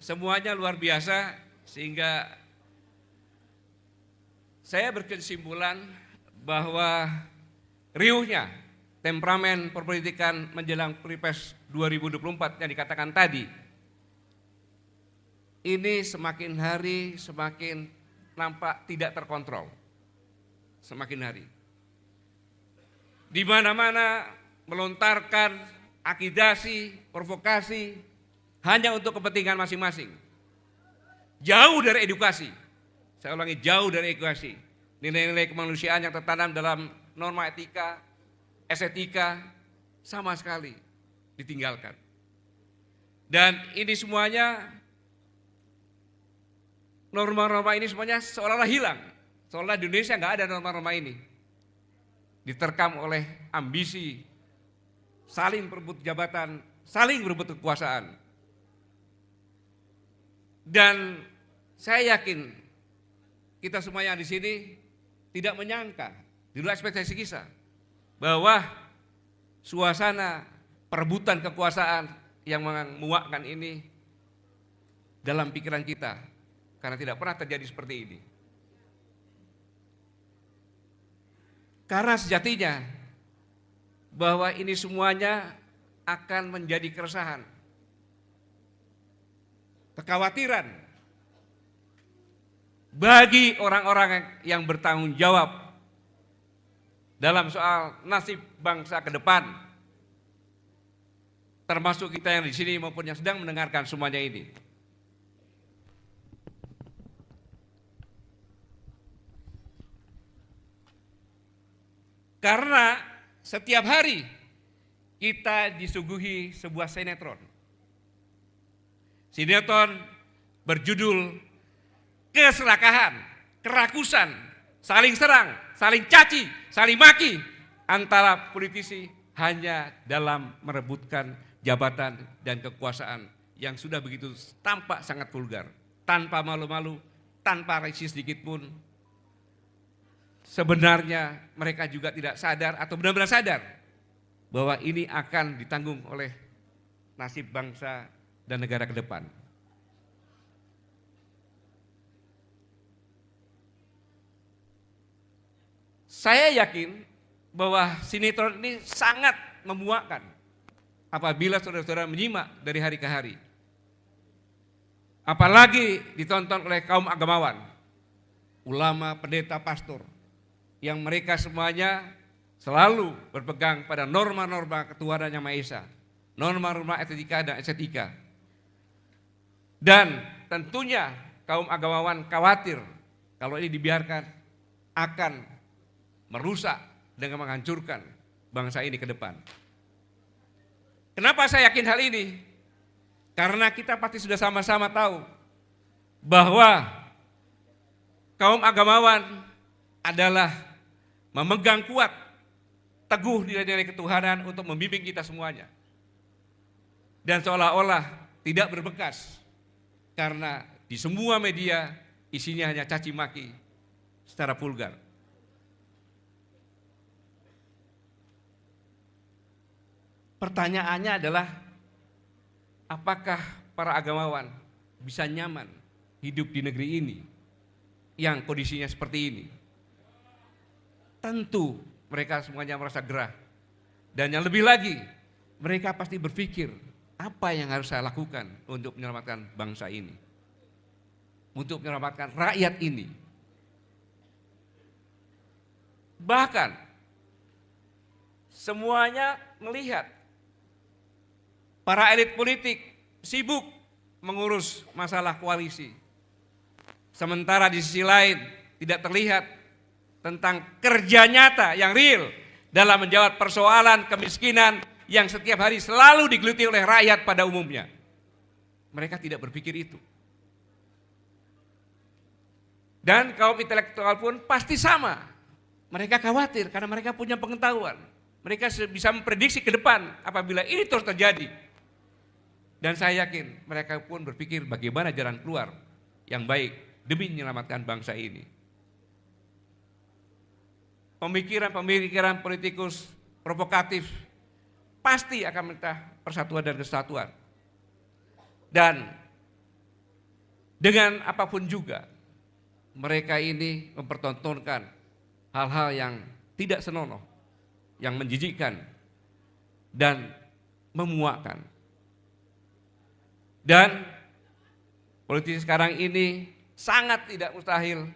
Semuanya luar biasa sehingga saya berkesimpulan bahwa riuhnya temperamen perpolitikan menjelang Pilpres 2024 yang dikatakan tadi, ini semakin hari semakin nampak tidak terkontrol. Semakin hari. Di mana-mana melontarkan akidasi, provokasi hanya untuk kepentingan masing-masing. Jauh dari edukasi. Saya ulangi, jauh dari edukasi. Nilai-nilai kemanusiaan yang tertanam dalam norma etika, estetika sama sekali ditinggalkan. Dan ini semuanya, norma-norma ini semuanya seolah-olah hilang. Seolah di Indonesia nggak ada norma-norma ini. Diterkam oleh ambisi, saling berebut jabatan, saling berebut kekuasaan. Dan saya yakin kita semua yang di sini tidak menyangka, di luar ekspektasi kita, bahwa suasana perebutan kekuasaan yang menguakkan ini dalam pikiran kita, karena tidak pernah terjadi seperti ini. Karena sejatinya bahwa ini semuanya akan menjadi keresahan, kekhawatiran bagi orang-orang yang bertanggung jawab dalam soal nasib bangsa ke depan, termasuk kita yang di sini maupun yang sedang mendengarkan semuanya ini. Karena setiap hari kita disuguhi sebuah sinetron. Sinetron berjudul keserakahan, kerakusan, saling serang, saling caci, saling maki antara politisi hanya dalam merebutkan jabatan dan kekuasaan yang sudah begitu tampak sangat vulgar, tanpa malu-malu, tanpa rasis sedikit pun. Sebenarnya mereka juga tidak sadar atau benar-benar sadar bahwa ini akan ditanggung oleh nasib bangsa dan negara ke depan. Saya yakin bahwa sinetron ini sangat memuakkan apabila saudara-saudara menyimak dari hari ke hari. Apalagi ditonton oleh kaum agamawan, ulama, pendeta, pastor, yang mereka semuanya selalu berpegang pada norma-norma ketuhanan Yang Maha Esa, norma-norma etika dan estetika. Dan tentunya kaum agamawan khawatir kalau ini dibiarkan akan merusak dan menghancurkan bangsa ini ke depan. Kenapa saya yakin hal ini? Karena kita pasti sudah sama-sama tahu bahwa kaum agamawan adalah memegang kuat, teguh nilai-nilai ketuhanan untuk membimbing kita semuanya. Dan seolah-olah tidak berbekas, karena di semua media isinya hanya caci maki secara vulgar. Pertanyaannya adalah, apakah para agamawan bisa nyaman hidup di negeri ini yang kondisinya seperti ini? Tentu mereka semuanya merasa gerah. Dan yang lebih lagi, mereka pasti berpikir, apa yang harus saya lakukan untuk menyelamatkan bangsa ini? Untuk menyelamatkan rakyat ini. Bahkan, semuanya melihat para elit politik sibuk mengurus masalah koalisi. Sementara di sisi lain tidak terlihat tentang kerja nyata yang real dalam menjawab persoalan kemiskinan yang setiap hari selalu digeluti oleh rakyat pada umumnya. Mereka tidak berpikir itu. Dan kaum intelektual pun pasti sama. Mereka khawatir karena mereka punya pengetahuan. Mereka bisa memprediksi ke depan apabila ini terus terjadi. Dan saya yakin mereka pun berpikir bagaimana jalan keluar yang baik demi menyelamatkan bangsa ini. Pemikiran-pemikiran politikus provokatif pasti akan minta persatuan dan kesatuan. Dan dengan apapun juga, mereka ini mempertontonkan hal-hal yang tidak senonoh, yang menjijikkan dan memuakkan. Dan politisi sekarang ini sangat tidak mustahil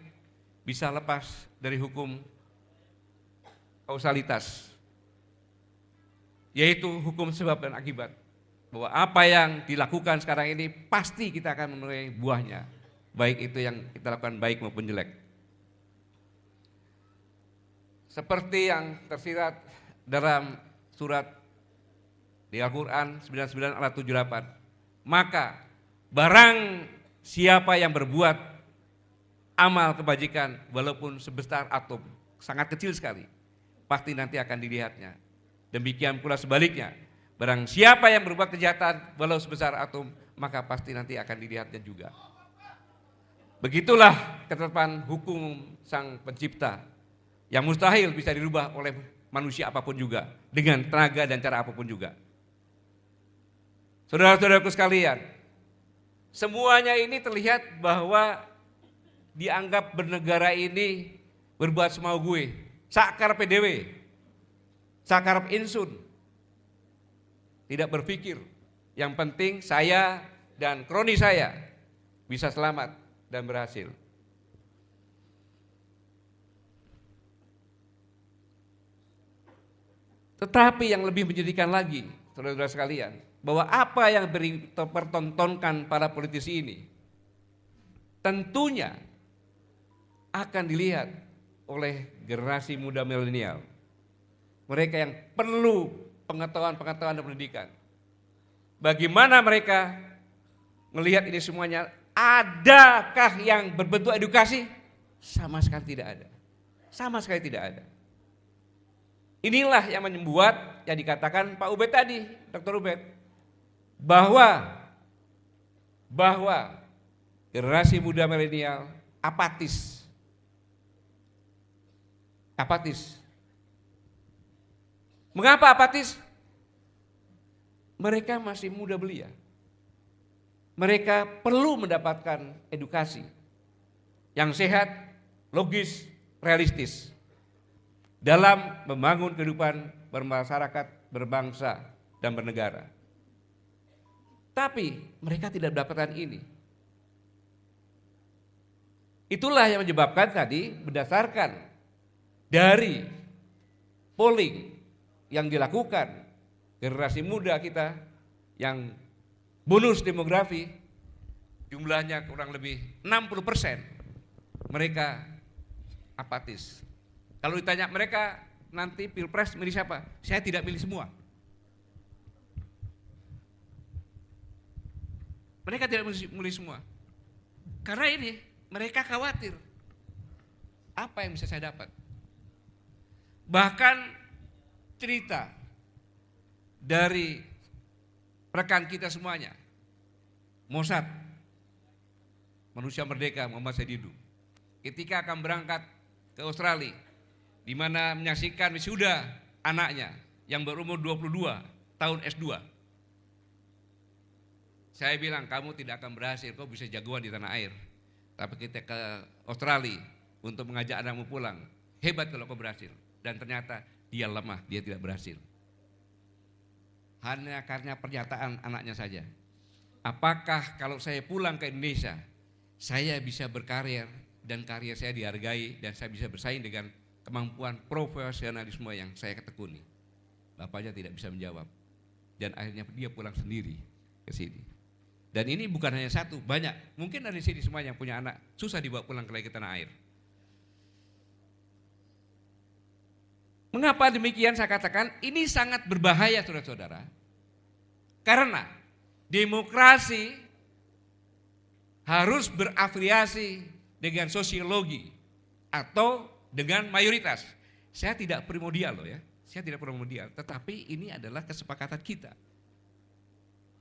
bisa lepas dari hukum kausalitas, yaitu hukum sebab dan akibat. Bahwa apa yang dilakukan sekarang ini pasti kita akan menuai buahnya, baik itu yang kita lakukan baik maupun jelek. Seperti yang tersirat dalam surat di Al-Quran 99 ayat 78. Maka barang siapa yang berbuat amal kebajikan walaupun sebesar atom, sangat kecil sekali, pasti nanti akan dilihatnya. Demikian pula sebaliknya, barang siapa yang berbuat kejahatan walau sebesar atom, maka pasti nanti akan dilihatnya juga. Begitulah ketetapan hukum Sang Pencipta yang mustahil bisa dirubah oleh manusia apapun juga, dengan tenaga dan cara apapun juga. Saudara-saudaraku sekalian, semuanya ini terlihat bahwa dianggap bernegara ini berbuat semau gue, sakar PDW, sakar insun, tidak berpikir. Yang penting saya dan kroni saya bisa selamat dan berhasil. Tetapi yang lebih menyedihkan lagi, saudara-saudara sekalian, bahwa apa yang dipertontonkan para politisi ini tentunya akan dilihat oleh generasi muda milenial. Mereka yang perlu pengetahuan-pengetahuan dan pendidikan. Bagaimana mereka melihat ini semuanya? Adakah yang berbentuk edukasi? Sama sekali tidak ada. Sama sekali tidak ada. Inilah yang membuat yang dikatakan Pak Ubed tadi, Dr. Ubed, bahwa generasi muda milenial apatis. Apatis. Mengapa apatis? Mereka masih muda belia. Mereka perlu mendapatkan edukasi yang sehat, logis, realistis dalam membangun kehidupan bermasyarakat, berbangsa, dan bernegara. Tapi mereka tidak mendapatkan ini. Itulah yang menyebabkan tadi berdasarkan dari polling yang dilakukan generasi muda kita yang bonus demografi jumlahnya kurang lebih 60%, mereka apatis. Kalau ditanya mereka nanti pilpres milih siapa? Saya tidak milih semua. Mereka tidak milih semua. Karena ini mereka khawatir apa yang bisa saya dapat. Bahkan cerita dari rekan kita semuanya, Mossad, manusia merdeka Muhammad Saididu, ketika akan berangkat ke Australia, di mana menyaksikan wisuda anaknya yang berumur 22 tahun S2. Saya bilang, kamu tidak akan berhasil, kau bisa jagoan di tanah air. Tapi kita ke Australia untuk mengajak anakmu pulang, hebat kalau kau berhasil. Dan ternyata dia lemah, dia tidak berhasil. Hanya karena pernyataan anaknya saja. Apakah kalau saya pulang ke Indonesia, saya bisa berkarir dan karir saya dihargai dan saya bisa bersaing dengan kemampuan profesionalisme yang saya tekuni? Bapaknya tidak bisa menjawab. Dan akhirnya dia pulang sendiri ke sini. Dan ini bukan hanya satu, banyak. Mungkin dari sini semua yang punya anak susah dibawa pulang ke tanah air. Mengapa demikian saya katakan ini sangat berbahaya saudara-saudara? Karena demokrasi harus berafiliasi dengan sosiologi atau dengan mayoritas. Saya tidak primordial loh ya, saya tidak primordial. Tetapi ini adalah kesepakatan kita.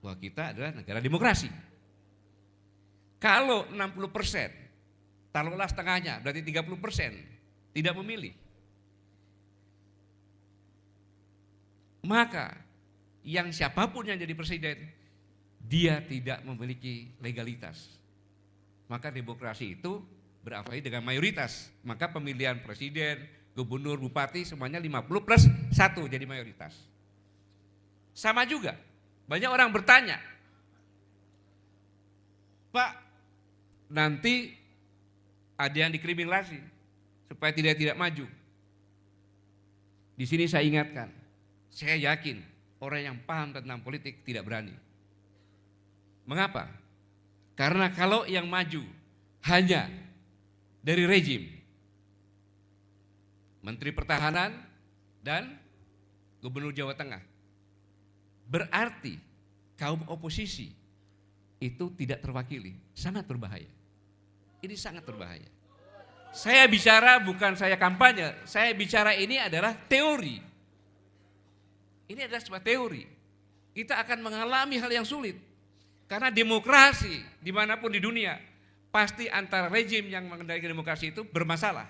Bahwa kita adalah negara demokrasi. Kalau 60%, taruhlah setengahnya, berarti 30% tidak memilih. Maka yang siapapun yang jadi presiden, dia tidak memiliki legalitas. Maka demokrasi itu berafiliasi dengan mayoritas. Maka pemilihan presiden, gubernur, bupati semuanya 50+1 jadi mayoritas. Sama juga, banyak orang bertanya, Pak, nanti ada yang dikriminalisasi supaya tidak maju. Di sini saya ingatkan, saya yakin orang yang paham tentang politik tidak berani. Mengapa? Karena kalau yang maju hanya dari rejim, Menteri Pertahanan dan Gubernur Jawa Tengah, berarti kaum oposisi itu tidak terwakili, sangat berbahaya. Ini sangat berbahaya. Saya bicara bukan saya kampanye, saya bicara ini adalah teori. Ini adalah sebuah teori. Kita akan mengalami hal yang sulit. Karena demokrasi dimanapun di dunia, pasti antara rejim yang mengendalikan demokrasi itu bermasalah.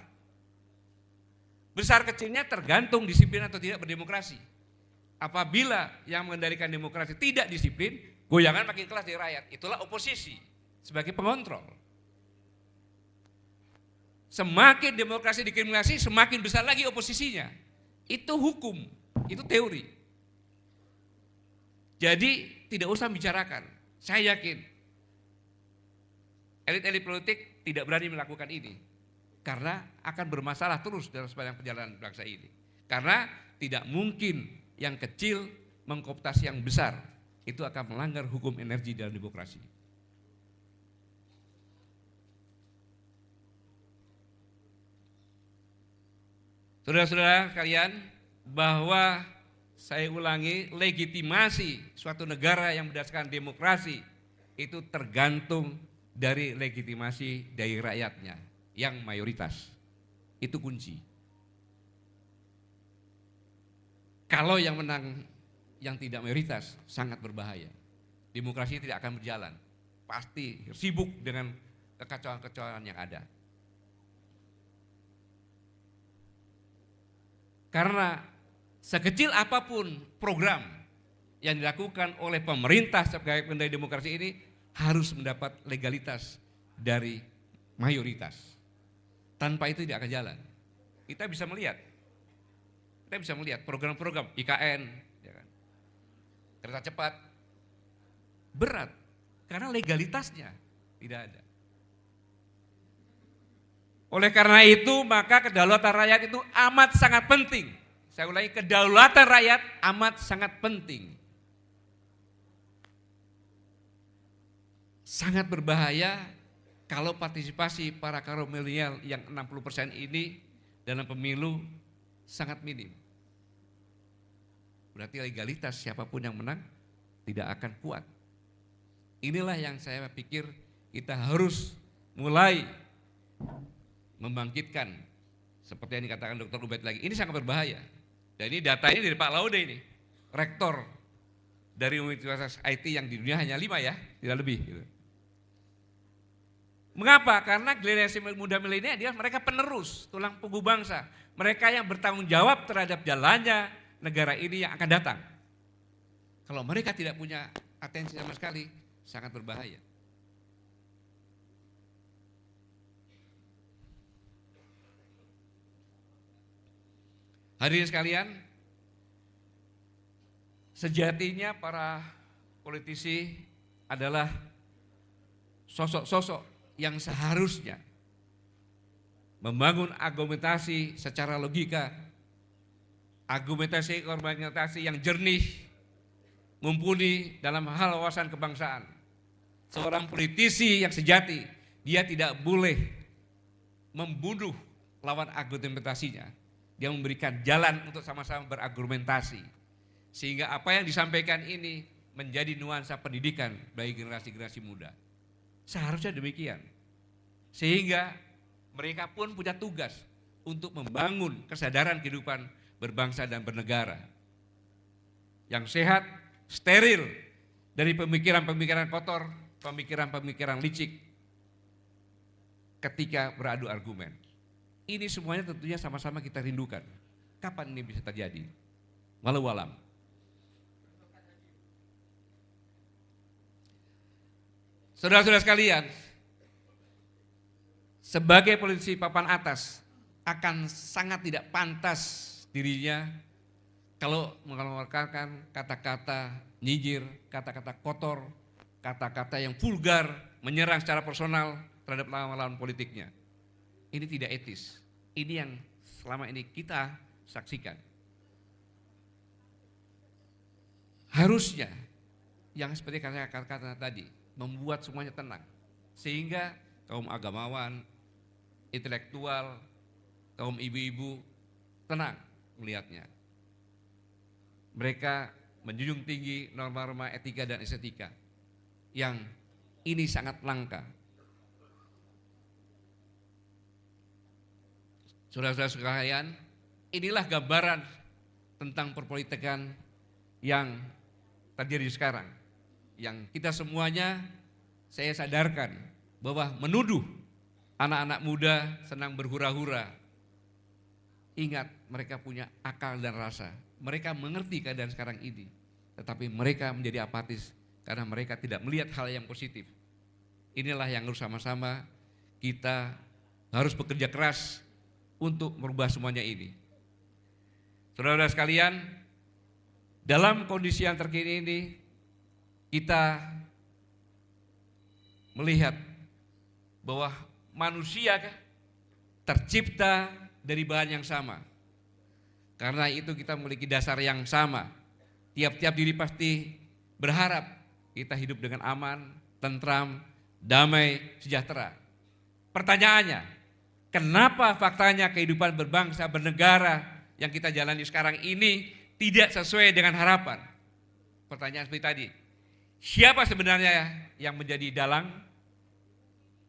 Besar kecilnya tergantung disiplin atau tidak berdemokrasi. Apabila yang mengendalikan demokrasi tidak disiplin, goyangan makin keras di rakyat. Itulah oposisi sebagai pengontrol. Semakin demokrasi dikriminalisasi, semakin besar lagi oposisinya. Itu hukum, itu teori. Jadi tidak usah bicarakan. Saya yakin elit-elit politik tidak berani melakukan ini. Karena akan bermasalah terus dalam sepanjang perjalanan bangsa ini. Karena tidak mungkin yang kecil mengkooptasi yang besar. Itu akan melanggar hukum energi dalam demokrasi. Saudara-saudara kalian, bahwa saya ulangi, legitimasi suatu negara yang berdasarkan demokrasi itu tergantung dari legitimasi dari rakyatnya yang mayoritas. Itu kunci. Kalau yang menang yang tidak mayoritas sangat berbahaya. Demokrasi tidak akan berjalan. Pasti sibuk dengan kekacauan-kekacauan yang ada. Karena sekecil apapun program yang dilakukan oleh pemerintah sebagai pengendali demokrasi ini harus mendapat legalitas dari mayoritas. Tanpa itu tidak akan jalan. Kita bisa melihat program-program IKN, ya kan? Kereta cepat, berat karena legalitasnya tidak ada. Oleh karena itu maka kedaulatan rakyat itu amat sangat penting. Saya ulangi, kedaulatan rakyat amat sangat penting. Sangat berbahaya kalau partisipasi para kaum milenial yang 60% ini dalam pemilu sangat minim. Berarti legalitas siapapun yang menang tidak akan kuat. Inilah yang saya pikir kita harus mulai membangkitkan seperti yang dikatakan Dr. Ubaid lagi. Ini sangat berbahaya. Dan ini data ini dari Pak Laude ini, rektor dari Universitas IT yang di dunia hanya 5 ya, tidak lebih. Gitu. Mengapa? Karena generasi muda milenial dia mereka penerus, tulang punggung bangsa. Mereka yang bertanggung jawab terhadap jalannya negara ini yang akan datang. Kalau mereka tidak punya atensi sama sekali, sangat berbahaya. Hadirin sekalian, sejatinya para politisi adalah sosok-sosok yang seharusnya membangun argumentasi secara logika, argumentasi yang jernih, mumpuni dalam hal wawasan kebangsaan. Seorang politisi yang sejati, dia tidak boleh membunuh lawan argumentasinya. Dia memberikan jalan untuk sama-sama berargumentasi. Sehingga apa yang disampaikan ini menjadi nuansa pendidikan bagi generasi-generasi muda. Seharusnya demikian. Sehingga mereka pun punya tugas untuk membangun kesadaran kehidupan berbangsa dan bernegara. Yang sehat, steril dari pemikiran-pemikiran kotor, pemikiran-pemikiran licik ketika beradu argumen. Ini semuanya tentunya sama-sama kita rindukan. Kapan ini bisa terjadi? Walau alam. Saudara-saudara sekalian, sebagai politisi papan atas akan sangat tidak pantas dirinya kalau mengeluarkan kata-kata nyinyir, kata-kata kotor, kata-kata yang vulgar, menyerang secara personal terhadap lawan-lawan politiknya. Ini tidak etis. Ini yang selama ini kita saksikan. Harusnya yang seperti kata-kata tadi membuat semuanya tenang. Sehingga kaum agamawan, intelektual, kaum ibu-ibu tenang melihatnya. Mereka menjunjung tinggi norma-norma etika dan estetika yang ini sangat langka. Saudara-saudara sekalian, inilah gambaran tentang perpolitikan yang terjadi sekarang. Yang kita semuanya saya sadarkan bahwa menuduh anak-anak muda senang berhura-hura Ingat, mereka punya akal dan rasa. Mereka mengerti keadaan sekarang ini. Tetapi mereka menjadi apatis karena mereka tidak melihat hal yang positif. Inilah yang harus sama-sama kita harus bekerja keras untuk merubah semuanya ini. Saudara-saudara sekalian, dalam kondisi yang terkini ini, kita melihat bahwa manusia tercipta dari bahan yang sama. Karena itu kita memiliki dasar yang sama. Tiap-tiap diri pasti berharap kita hidup dengan aman, tentram, damai, sejahtera. Pertanyaannya, kenapa faktanya kehidupan berbangsa, bernegara yang kita jalani sekarang ini tidak sesuai dengan harapan? Pertanyaan seperti tadi, siapa sebenarnya yang menjadi dalang,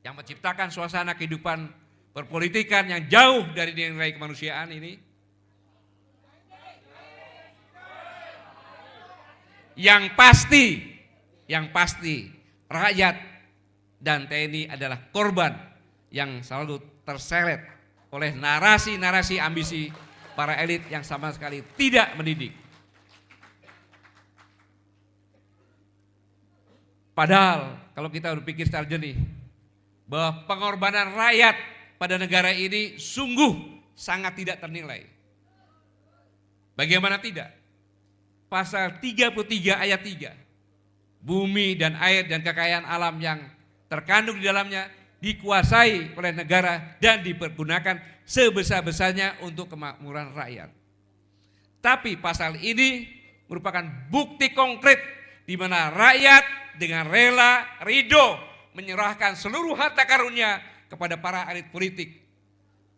yang menciptakan suasana kehidupan perpolitikan yang jauh dari nilai kemanusiaan ini? Yang pasti rakyat dan TNI adalah korban yang selalu terseret oleh narasi-narasi ambisi para elit yang sama sekali tidak mendidik. Padahal kalau kita berpikir secara jernih bahwa pengorbanan rakyat pada negara ini sungguh sangat tidak ternilai. Bagaimana tidak? Pasal 33 ayat 3, bumi dan air dan kekayaan alam yang terkandung di dalamnya dikuasai oleh negara dan dipergunakan sebesar-besarnya untuk kemakmuran rakyat. Tapi pasal ini merupakan bukti konkret di mana rakyat dengan rela, ridho menyerahkan seluruh harta karunia kepada para elit politik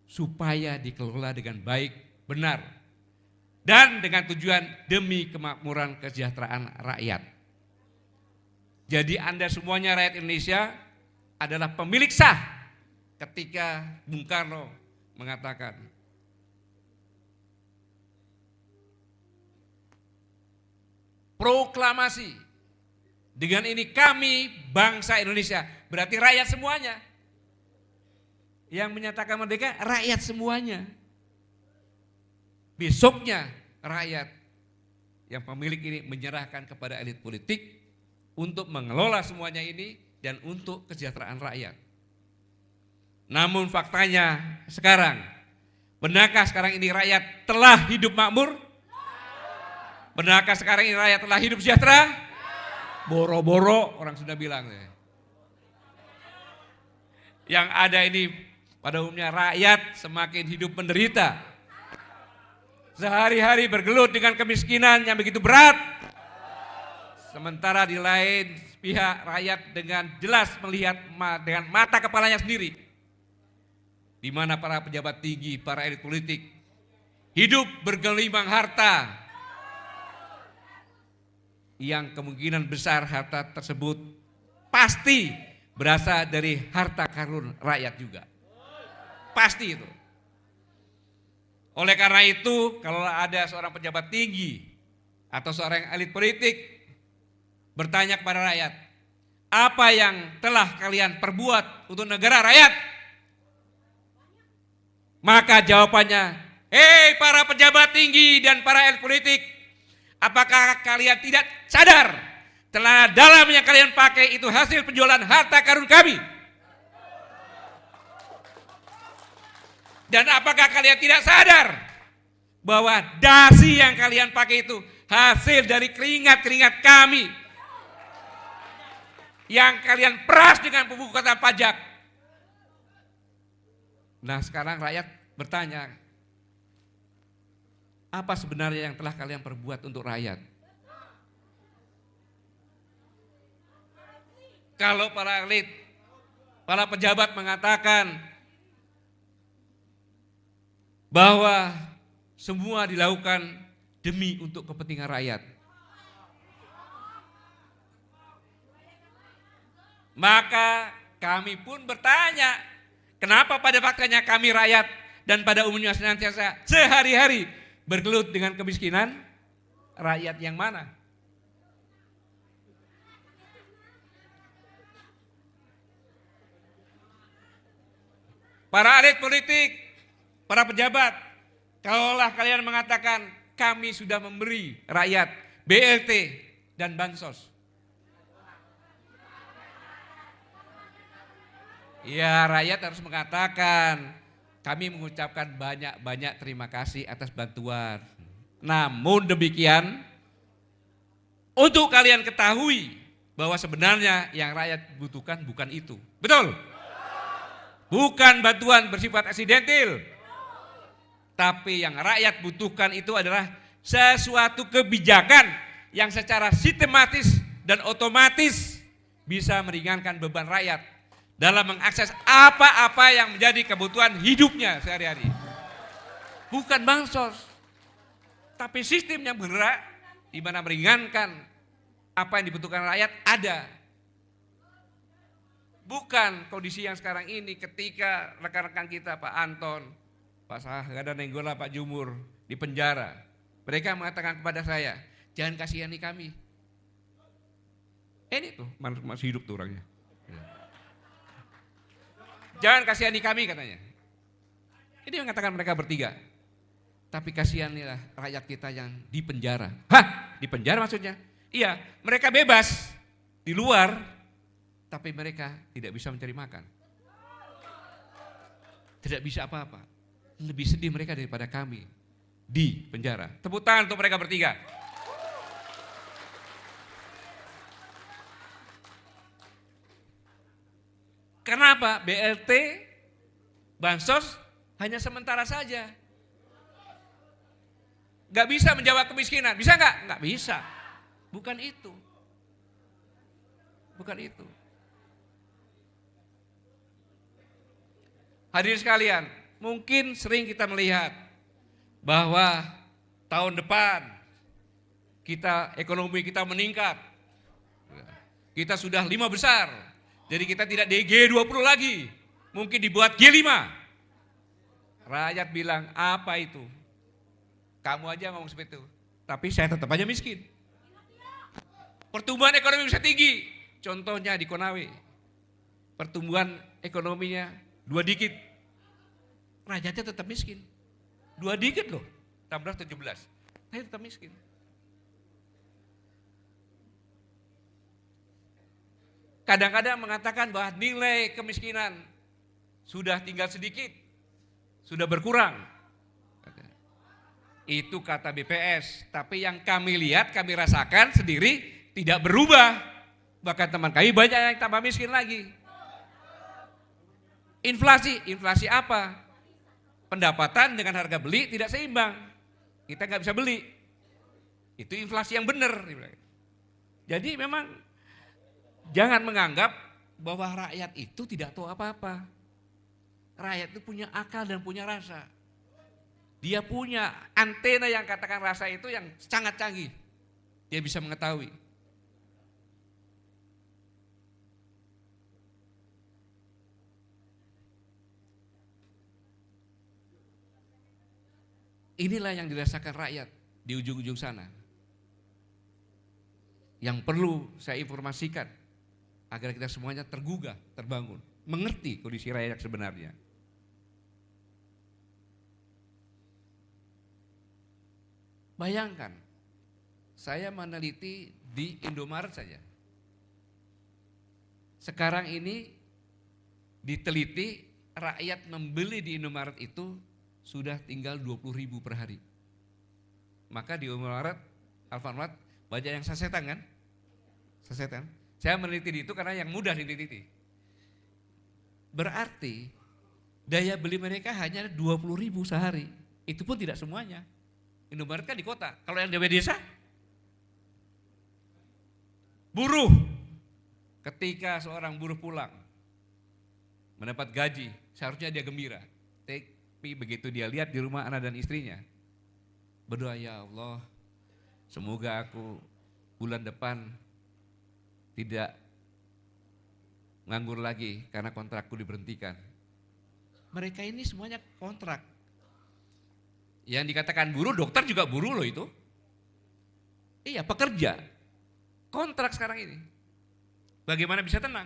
supaya dikelola dengan baik, benar, dan dengan tujuan demi kemakmuran kesejahteraan rakyat. Jadi Anda semuanya rakyat Indonesia adalah pemilik sah ketika Bung Karno mengatakan, proklamasi, dengan ini kami bangsa Indonesia, berarti rakyat semuanya. Yang menyatakan merdeka rakyat semuanya. Besoknya rakyat yang pemilik ini menyerahkan kepada elit politik untuk mengelola semuanya ini dan untuk kesejahteraan rakyat. Namun faktanya sekarang, benarkah sekarang ini rakyat telah hidup makmur? Benarkah sekarang ini rakyat telah hidup sejahtera? Boro-boro orang sudah bilang. Yang ada ini pada umumnya rakyat semakin hidup menderita. Sehari-hari bergelut dengan kemiskinan yang begitu berat. Sementara di lain pihak rakyat dengan jelas melihat dengan mata kepalanya sendiri. Di mana para pejabat tinggi, para elit politik hidup bergelimang harta. Yang kemungkinan besar harta tersebut pasti berasal dari harta karun rakyat juga. Pasti itu. Oleh karena itu, kalau ada seorang pejabat tinggi atau seorang elit politik bertanya kepada rakyat, apa yang telah kalian perbuat untuk negara rakyat? Maka jawabannya, hei para pejabat tinggi dan para elit politik, apakah kalian tidak sadar celana dalam yang kalian pakai itu hasil penjualan harta karun kami? Dan apakah kalian tidak sadar bahwa dasi yang kalian pakai itu hasil dari keringat-keringat kami yang kalian peras dengan pembukuan pajak? Nah sekarang rakyat bertanya, apa sebenarnya yang telah kalian perbuat untuk rakyat? Kalau para elit, para pejabat mengatakan bahwa semua dilakukan demi untuk kepentingan rakyat, maka kami pun bertanya, kenapa pada faktanya kami rakyat dan pada umumnya senantiasa sehari-hari bergelut dengan kemiskinan? Rakyat yang mana? Para elit politik, para pejabat Kalaulah kalian mengatakan kami sudah memberi rakyat BLT dan bansos. Ya, rakyat harus mengatakan kami mengucapkan banyak-banyak terima kasih atas bantuan. Namun demikian, untuk kalian ketahui bahwa sebenarnya yang rakyat butuhkan bukan itu. Betul? Bukan bantuan bersifat aksidentil. Tapi yang rakyat butuhkan itu adalah sesuatu kebijakan yang secara sistematis dan otomatis bisa meringankan beban rakyat dalam mengakses apa-apa yang menjadi kebutuhan hidupnya sehari-hari. Bukan bansos, tapi sistem yang bergerak di mana meringankan apa yang dibutuhkan rakyat ada. Bukan kondisi yang sekarang ini ketika rekan-rekan kita Pak Anton, Pak Sahada Nenggola, Pak Jumur di penjara. Mereka mengatakan kepada saya, jangan kasihani kami. Ini tuh masih hidup tuh orangnya. Jangan kasihani kami katanya. Ini yang mengatakan mereka bertiga. Tapi kasihanilah rakyat kita yang di penjara. Hah? Di penjara maksudnya? Iya, mereka bebas di luar, tapi mereka tidak bisa mencari makan. Tidak bisa apa-apa. Lebih sedih mereka daripada kami di penjara. Tepuk tangan untuk mereka bertiga. Kenapa? BLT, bansos hanya sementara saja. Gak bisa menjawab kemiskinan. Bisa nggak? Nggak bisa. Bukan itu. Bukan itu. Hadirin sekalian, mungkin sering kita melihat bahwa tahun depan ekonomi kita meningkat. Kita sudah 5 besar. Jadi kita tidak di G20 lagi. Mungkin dibuat G5. Rakyat bilang, apa itu? Kamu aja ngomong seperti itu. Tapi saya tetap aja miskin. Pertumbuhan ekonomi bisa tinggi. Contohnya di Konawe. Pertumbuhan ekonominya 2 digit. Rakyatnya tetap miskin. 2 digit loh. 16, 17. Saya tetap miskin. Kadang-kadang mengatakan bahwa nilai kemiskinan sudah tinggal sedikit, sudah berkurang. Itu kata BPS, tapi yang kami lihat, kami rasakan sendiri tidak berubah. Bahkan teman kami banyak yang tambah miskin lagi. Inflasi apa? Pendapatan dengan harga beli tidak seimbang. Kita nggak bisa beli. Itu inflasi yang benar. Jadi memang jangan menganggap bahwa rakyat itu tidak tahu apa-apa. Rakyat itu punya akal dan punya rasa. Dia punya antena yang katakan rasa itu yang sangat canggih. Dia bisa mengetahui. Inilah yang dirasakan rakyat di ujung-ujung sana. Yang perlu saya informasikan agar kita semuanya tergugah, terbangun, mengerti kondisi rakyat sebenarnya. Bayangkan, saya meneliti di Indomaret saja. Sekarang ini diteliti rakyat membeli di Indomaret itu sudah tinggal 20.000 per hari. Maka di Indomaret, Alfamart banyak yang sasetan kan? Sasetan. Saya meneliti itu karena yang mudah diteliti. Berarti daya beli mereka hanya 20.000 sehari. Itu pun tidak semuanya. Indomaret kan di kota. Kalau yang di desa, buruh. Ketika seorang buruh pulang, mendapat gaji, seharusnya dia gembira. Tapi begitu dia lihat di rumah anak dan istrinya, berdoa, ya Allah, semoga aku bulan depan tidak nganggur lagi karena kontrakku diberhentikan. Mereka ini semuanya kontrak. Yang dikatakan buruh, dokter juga buruh loh itu. Iya, pekerja. Kontrak sekarang ini. Bagaimana bisa tenang?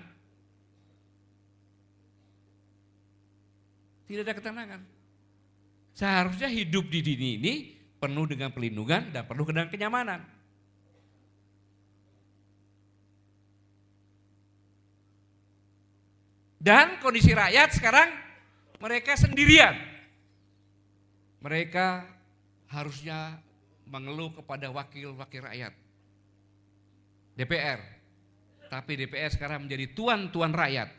Tidak ada ketenangan. Seharusnya hidup di dunia ini penuh dengan perlindungan dan penuh dengan kenyamanan. Dan kondisi rakyat sekarang mereka sendirian. Mereka harusnya mengeluh kepada wakil-wakil rakyat. DPR. Tapi DPR sekarang menjadi tuan-tuan rakyat.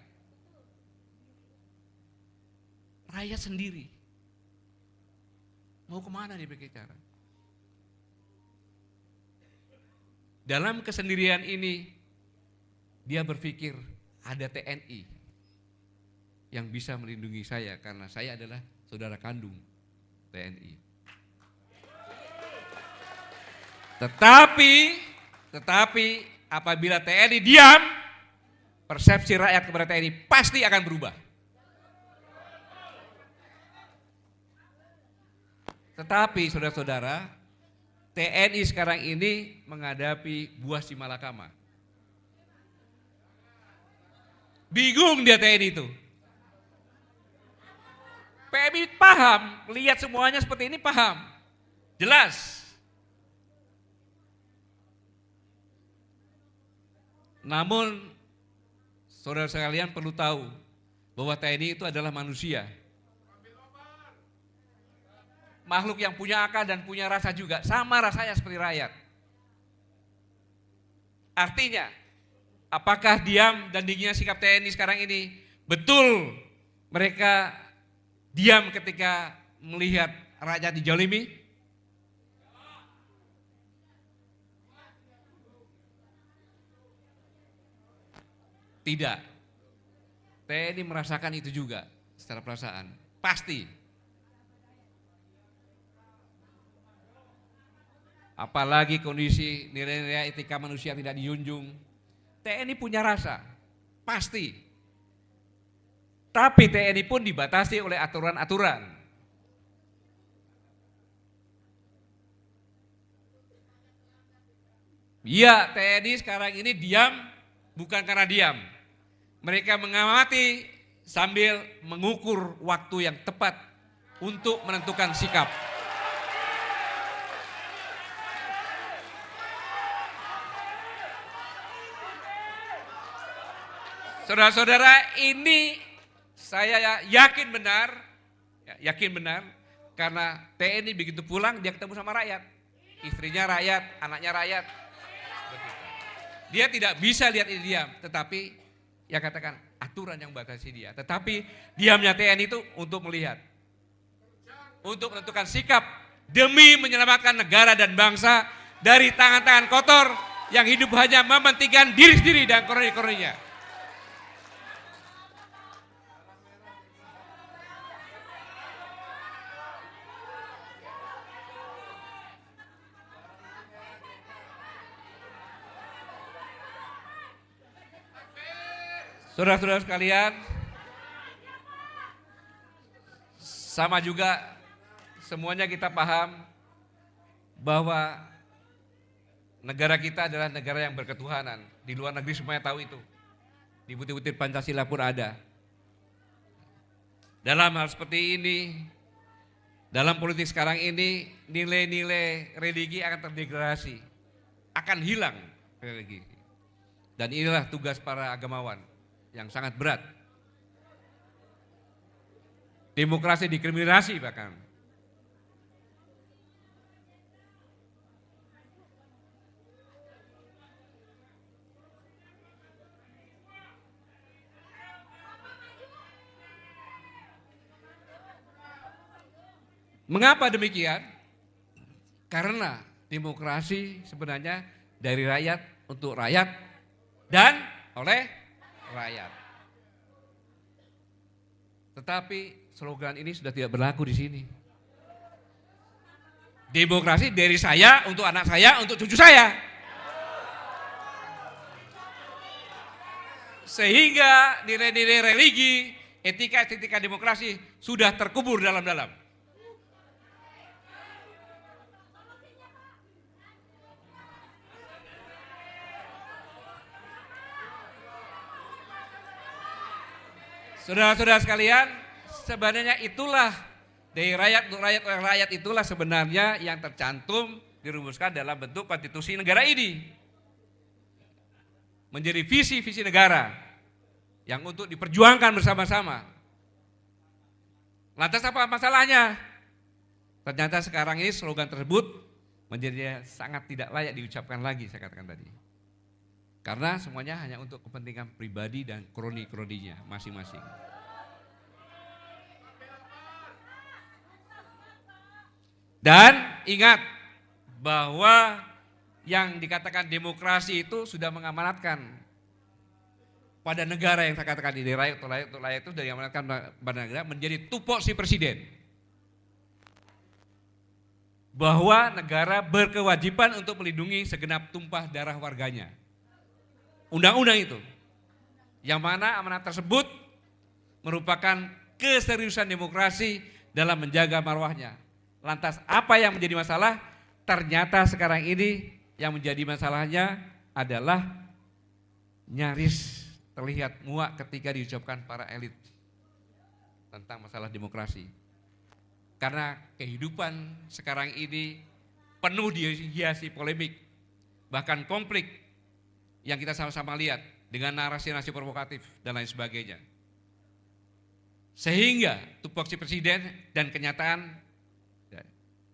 Rakyat sendiri. Mau kemana dia berbicara? Dalam kesendirian ini, dia berpikir ada TNI yang bisa melindungi saya karena saya adalah saudara kandung TNI. Tetapi apabila TNI diam, persepsi rakyat kepada TNI pasti akan berubah. Tetapi saudara-saudara, TNI sekarang ini menghadapi buah si malakama. Bingung dia TNI itu. PMI paham, lihat semuanya seperti ini paham. Jelas. Namun saudara sekalian perlu tahu bahwa TNI itu adalah manusia. Makhluk yang punya akal dan punya rasa juga, sama rasanya seperti rakyat. Artinya, apakah diam dan dinginnya sikap TNI sekarang ini betul mereka diam ketika melihat rakyat dijolimi? Tidak. TNI merasakan itu juga secara perasaan. Pasti. Apalagi kondisi nilai-nilai etika manusia tidak dijunjung. TNI punya rasa. Pasti. Tapi TNI pun dibatasi oleh aturan-aturan. Ya, TNI sekarang ini diam bukan karena diam. Mereka mengamati sambil mengukur waktu yang tepat untuk menentukan sikap. Saudara-saudara, ini saya yakin benar karena TNI begitu pulang dia ketemu sama rakyat, istrinya rakyat, anaknya rakyat. Dia tidak bisa lihat ini diam, tetapi ya katakan aturan yang batasi dia. Tetapi diamnya TNI itu untuk melihat, untuk menentukan sikap demi menyelamatkan negara dan bangsa dari tangan-tangan kotor yang hidup hanya mementingkan diri sendiri dan kroni-kroninya. Saudara-saudara sekalian, sama juga semuanya kita paham bahwa negara kita adalah negara yang berketuhanan. Di luar negeri semuanya tahu itu. Di butir-butir Pancasila pun ada. Dalam hal seperti ini, dalam politik sekarang ini, nilai-nilai religi akan terdegradasi, akan hilang religi. Dan inilah tugas para agamawan yang sangat berat. Demokrasi dikriminalisasi bahkan. Mengapa demikian? Karena demokrasi sebenarnya dari rakyat untuk rakyat dan oleh rakyat. Tetapi slogan ini sudah tidak berlaku di sini. Demokrasi dari saya, untuk anak saya, untuk cucu saya. Sehingga nilai-nilai religi, etika-etika demokrasi sudah terkubur dalam-dalam. Saudara-saudara sekalian, sebenarnya itulah Dari rakyat untuk rakyat oleh rakyat itulah sebenarnya yang tercantum dirumuskan dalam bentuk konstitusi negara ini. Menjadi visi-visi negara yang untuk diperjuangkan bersama-sama. Lantas apa masalahnya? Ternyata sekarang ini slogan tersebut menjadi sangat tidak layak diucapkan lagi, saya katakan tadi. Karena semuanya hanya untuk kepentingan pribadi dan kroni-kroninya masing-masing. Dan ingat bahwa yang dikatakan demokrasi itu sudah mengamanatkan pada negara yang saya katakan ini, rakyat itu sudah diamanatkan pada negara menjadi tupoksi presiden. Bahwa negara berkewajiban untuk melindungi segenap tumpah darah warganya. Undang-undang itu. Yang mana amanat tersebut merupakan keseriusan demokrasi dalam menjaga marwahnya. Lantas apa yang menjadi masalah? Ternyata sekarang ini yang menjadi masalahnya adalah nyaris terlihat muak ketika diucapkan para elit tentang masalah demokrasi. Karena kehidupan sekarang ini penuh dihiasi polemik, bahkan konflik yang kita sama-sama lihat dengan narasi-narasi provokatif dan lain sebagainya. Sehingga tupoksi presiden dan kenyataan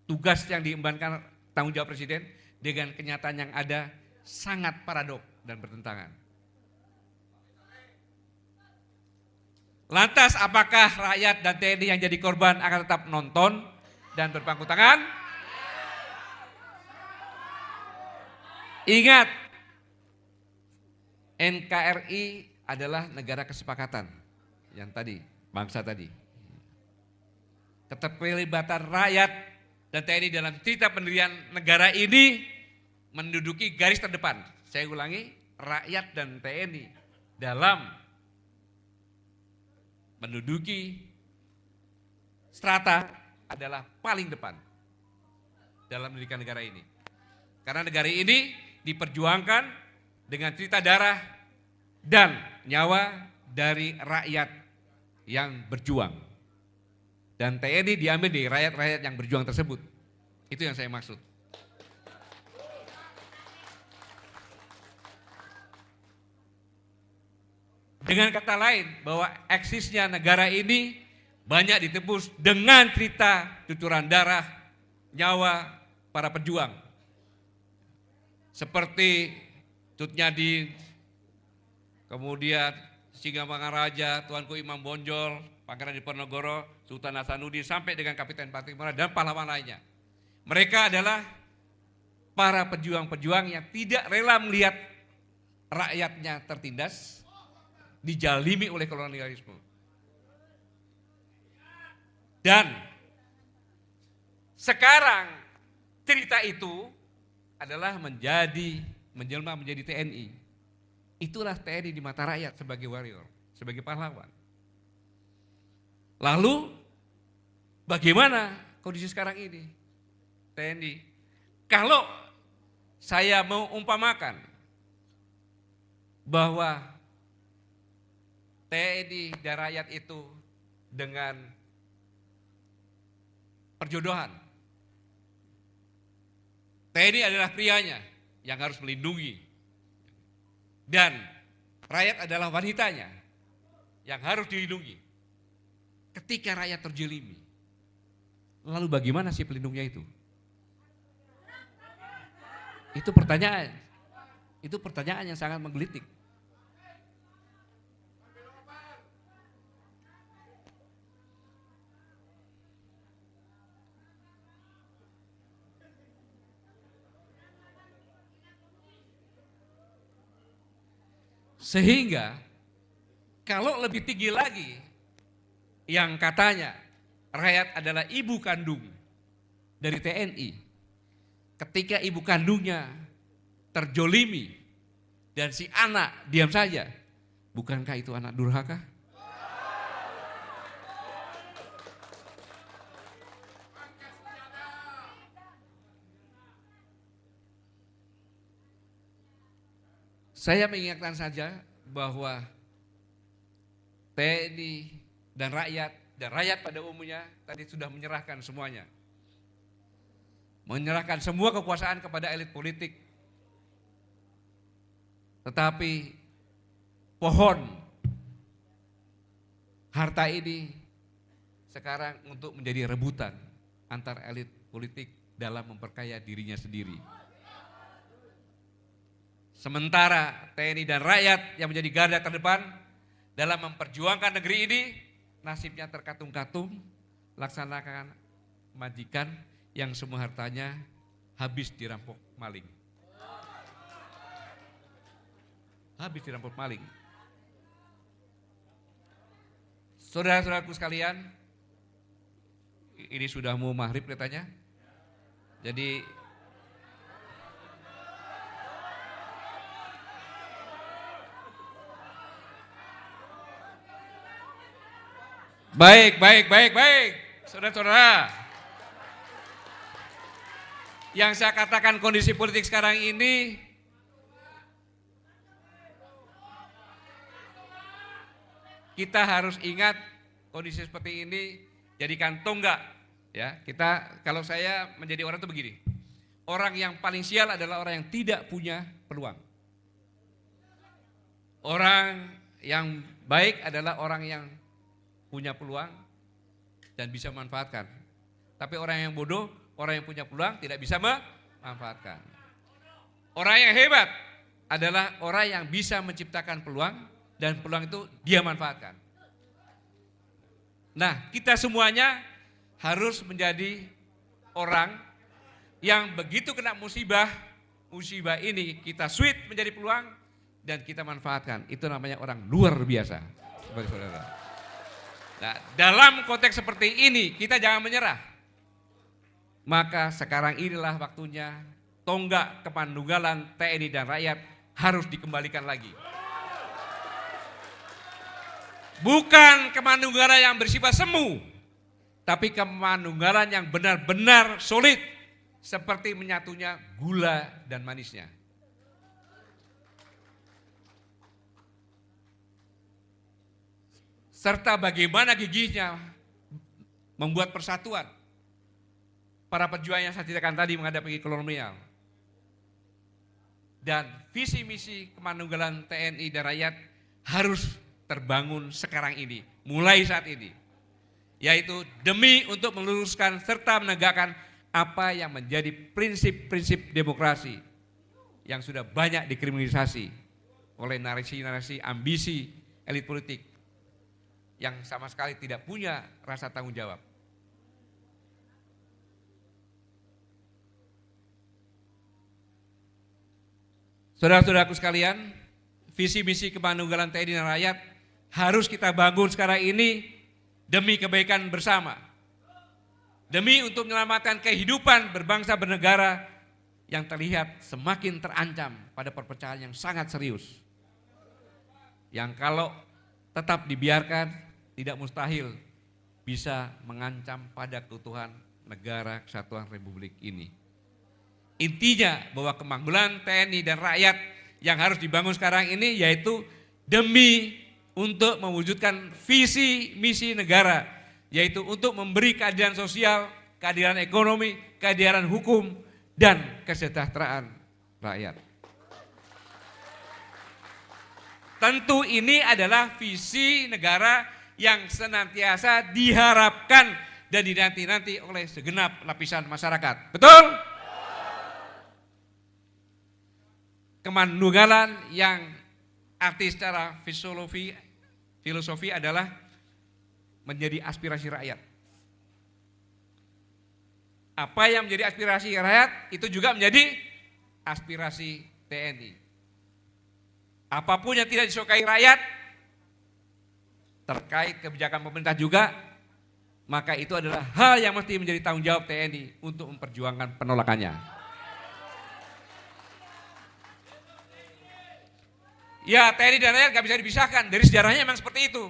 tugas yang diembankan tanggung jawab presiden dengan kenyataan yang ada sangat paradok dan bertentangan. Lantas apakah rakyat dan TNI yang jadi korban akan tetap nonton dan berpangku tangan? Ingat, NKRI adalah negara kesepakatan yang tadi, bangsa tadi. Keterlibatan rakyat dan TNI dalam cerita pendirian negara ini menduduki garis terdepan. Saya ulangi, rakyat dan TNI dalam menduduki strata adalah paling depan dalam mendirikan negara ini. Karena negara ini diperjuangkan dengan cerita darah dan nyawa dari rakyat yang berjuang. Dan TNI diambil dari rakyat-rakyat yang berjuang tersebut. Itu yang saya maksud. Dengan kata lain, bahwa eksisnya negara ini banyak ditebus dengan cerita cucuran darah, nyawa para pejuang. Seperti Cut Nyadin, kemudian Singa Mangaraja, Tuanku Imam Bonjol, Pangeran Diponegoro, Sultan Hasanuddin, sampai dengan Kapiten Patimura dan pahlawan lainnya. Mereka adalah para pejuang-pejuang yang tidak rela melihat rakyatnya tertindas, dijalimi oleh kolonialisme. Dan sekarang cerita itu adalah menjelma menjadi TNI. Itulah TNI di mata rakyat sebagai warrior, sebagai pahlawan. Lalu bagaimana kondisi sekarang ini? TNI. Kalau saya mau umpamakan bahwa TNI dan rakyat itu dengan perjodohan. TNI adalah prianya yang harus melindungi. Dan rakyat adalah wanitanya yang harus dilindungi. Ketika rakyat terjelimi, lalu bagaimana si pelindungnya itu? Itu pertanyaan yang sangat menggelitik. Sehingga kalau lebih tinggi lagi yang katanya rakyat adalah ibu kandung dari TNI. Ketika ibu kandungnya terjolimi dan si anak diam saja, bukankah itu anak durhaka? Saya mengingatkan saja bahwa TNI dan rakyat dan rakyat pada umumnya tadi sudah menyerahkan semuanya. Menyerahkan semua kekuasaan kepada elit politik. Tetapi pohon harta ini sekarang untuk menjadi rebutan antar elit politik dalam memperkaya dirinya sendiri. Sementara TNI dan rakyat yang menjadi garda terdepan dalam memperjuangkan negeri ini, nasibnya terkatung-katung, laksanakan majikan yang semua hartanya habis dirampok maling. Habis dirampok maling. Saudara-saudaraku sekalian, ini sudah mau maghrib katanya. Jadi baik. Saudara-saudara, yang saya katakan kondisi politik sekarang ini kita harus ingat kondisi seperti ini jadikan tonggak ya. Kita, kalau saya menjadi orang itu begini. Orang yang paling sial adalah orang yang tidak punya peluang. Orang yang baik adalah orang yang punya peluang dan bisa memanfaatkan. Tapi orang yang bodoh, orang yang punya peluang tidak bisa memanfaatkan. Orang yang hebat adalah orang yang bisa menciptakan peluang dan peluang itu dia manfaatkan. Nah, kita semuanya harus menjadi orang yang begitu kena musibah ini kita switch menjadi peluang dan kita manfaatkan. Itu namanya orang luar biasa. Saudara. Nah, dalam konteks seperti ini kita jangan menyerah. Maka sekarang inilah waktunya tonggak kepandunggalan TNI dan rakyat harus dikembalikan lagi. Bukan kepandunggalan yang bersifat semu, tapi kepandunggalan yang benar-benar solid, seperti menyatunya gula dan manisnya. Serta bagaimana gigihnya membuat persatuan para pejuang yang saya ceritakan tadi menghadapi kolonial. Dan visi misi kepandunggalan TNI dan rakyat harus terbangun sekarang ini, mulai saat ini. Yaitu demi untuk meluruskan serta menegakkan apa yang menjadi prinsip-prinsip demokrasi yang sudah banyak dikriminalisasi oleh narasi-narasi ambisi elit politik yang sama sekali tidak punya rasa tanggung jawab. Saudara-saudaraku sekalian, visi misi kepandunggalan TNI dan rakyat harus kita bangun sekarang ini demi kebaikan bersama. Demi untuk menyelamatkan kehidupan berbangsa bernegara yang terlihat semakin terancam pada perpecahan yang sangat serius. Yang kalau tetap dibiarkan tidak mustahil bisa mengancam pada keutuhan negara kesatuan Republik ini. Intinya bahwa kepandunggalan TNI dan rakyat yang harus dibangun sekarang ini yaitu demi untuk mewujudkan visi misi negara, yaitu untuk memberi keadilan sosial, keadilan ekonomi, keadilan hukum, dan kesejahteraan rakyat. Tentu ini adalah visi negara yang senantiasa diharapkan dan dinanti-nanti oleh segenap lapisan masyarakat. Betul? Kepandunggalan yang arti secara filosofi adalah menjadi aspirasi rakyat. Apa yang menjadi aspirasi rakyat itu juga menjadi aspirasi TNI. Apapun yang tidak disukai rakyat terkait kebijakan pemerintah juga, maka itu adalah hal yang mesti menjadi tanggung jawab TNI untuk memperjuangkan penolakannya. Ya, TNI dan rakyat gak bisa dipisahkan, dari sejarahnya memang seperti itu.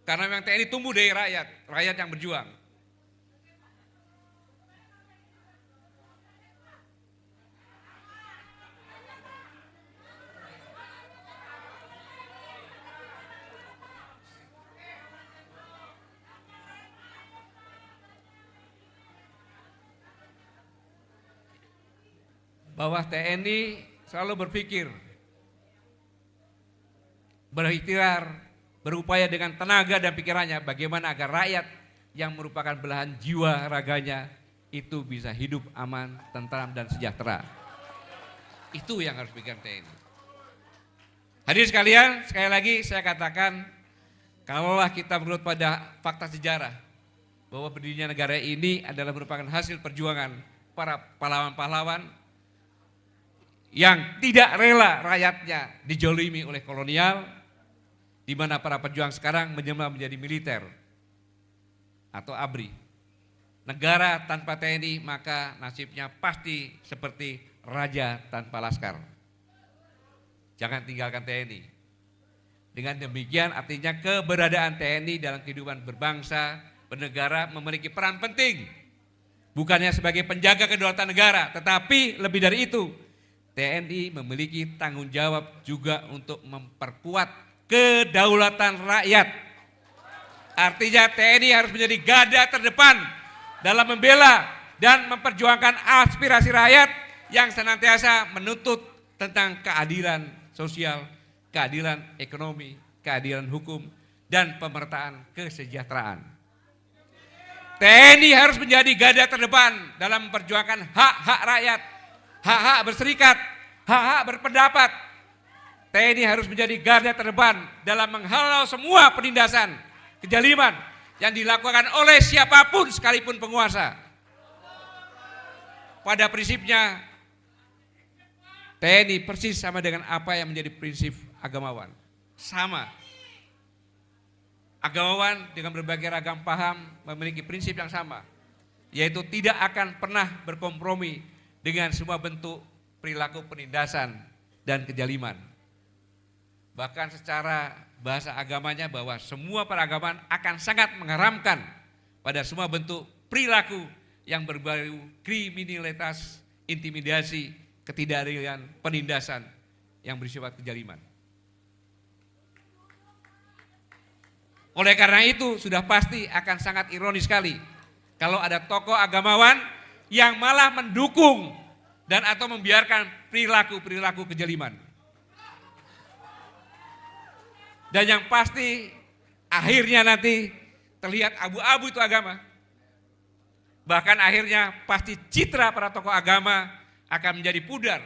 Karena memang TNI tumbuh dari rakyat, rakyat yang berjuang. bahwa TNI selalu berpikir, berikhtiar, berupaya dengan tenaga dan pikirannya bagaimana agar rakyat yang merupakan belahan jiwa raganya itu bisa hidup aman, tentram dan sejahtera. Itu yang harus dipikirkan TNI. Hadirin sekalian, sekali lagi saya katakan, kalaulah kita menurut pada fakta sejarah bahwa berdirinya negara ini adalah merupakan hasil perjuangan para pahlawan-pahlawan yang tidak rela rakyatnya dijolimi oleh kolonial, di mana para pejuang sekarang menjelma menjadi militer atau ABRI. Negara tanpa TNI maka nasibnya pasti seperti raja tanpa laskar. Jangan tinggalkan TNI. Dengan demikian artinya keberadaan TNI dalam kehidupan berbangsa, bernegara memiliki peran penting. Bukannya sebagai penjaga kedaulatan negara, tetapi lebih dari itu, TNI memiliki tanggung jawab juga untuk memperkuat kedaulatan rakyat. Artinya TNI harus menjadi garda terdepan dalam membela dan memperjuangkan aspirasi rakyat yang senantiasa menuntut tentang keadilan sosial, keadilan ekonomi, keadilan hukum, dan pemerataan kesejahteraan. TNI harus menjadi garda terdepan dalam memperjuangkan hak-hak rakyat, hak-hak berserikat, hak-hak berpendapat. TNI harus menjadi garda terdepan dalam menghalau semua penindasan, kejaliman yang dilakukan oleh siapapun sekalipun penguasa. Pada prinsipnya, TNI persis sama dengan apa yang menjadi prinsip agamawan. Sama. Agamawan dengan berbagai ragam paham memiliki prinsip yang sama, yaitu tidak akan pernah berkompromi dengan semua bentuk perilaku penindasan dan kejaliman. Bahkan secara bahasa agamanya bahwa semua peragaman akan sangat mengharamkan pada semua bentuk perilaku yang berbau kriminalitas, intimidasi, ketidakadilan, penindasan yang bersifat kejaliman. Oleh karena itu sudah pasti akan sangat ironis sekali kalau ada tokoh agamawan yang malah mendukung dan atau membiarkan perilaku-perilaku kejaliman. Dan yang pasti akhirnya nanti terlihat abu-abu itu agama. Bahkan akhirnya pasti citra para tokoh agama akan menjadi pudar,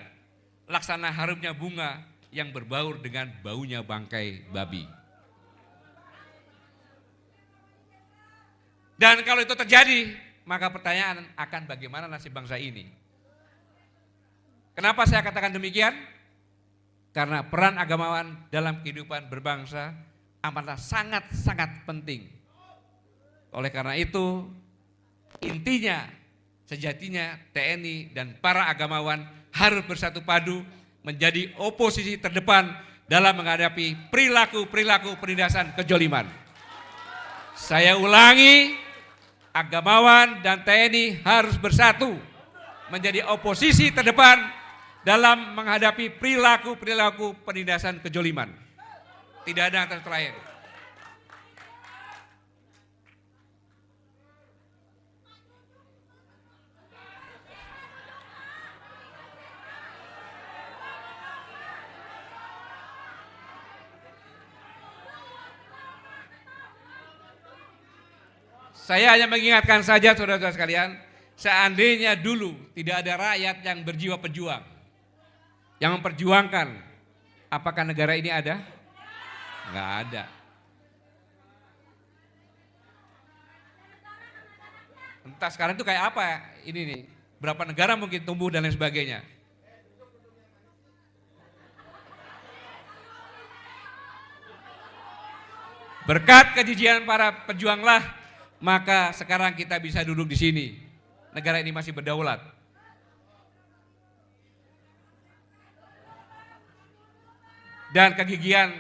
laksana harumnya bunga yang berbaur dengan baunya bangkai babi. Dan kalau itu terjadi, maka pertanyaan akan bagaimana nasib bangsa ini. Kenapa saya katakan demikian? Karena peran agamawan dalam kehidupan berbangsa amatlah sangat-sangat penting. Oleh karena itu, intinya, sejatinya TNI dan para agamawan harus bersatu padu menjadi oposisi terdepan dalam menghadapi perilaku-perilaku penindasan kejoliman. Saya ulangi, agamawan dan TNI harus bersatu menjadi oposisi terdepan dalam menghadapi perilaku-perilaku penindasan kejoliman. Tidak ada antara lain. Saya hanya mengingatkan saja saudara-saudara sekalian, seandainya dulu tidak ada rakyat yang berjiwa pejuang, yang memperjuangkan, apakah negara ini ada? Enggak ada. Entah sekarang itu kayak apa ini nih, berapa negara mungkin tumbuh dan lain sebagainya. Berkat kejijian para pejuanglah, maka sekarang kita bisa duduk di sini. Negara ini masih berdaulat. Dan kegigihan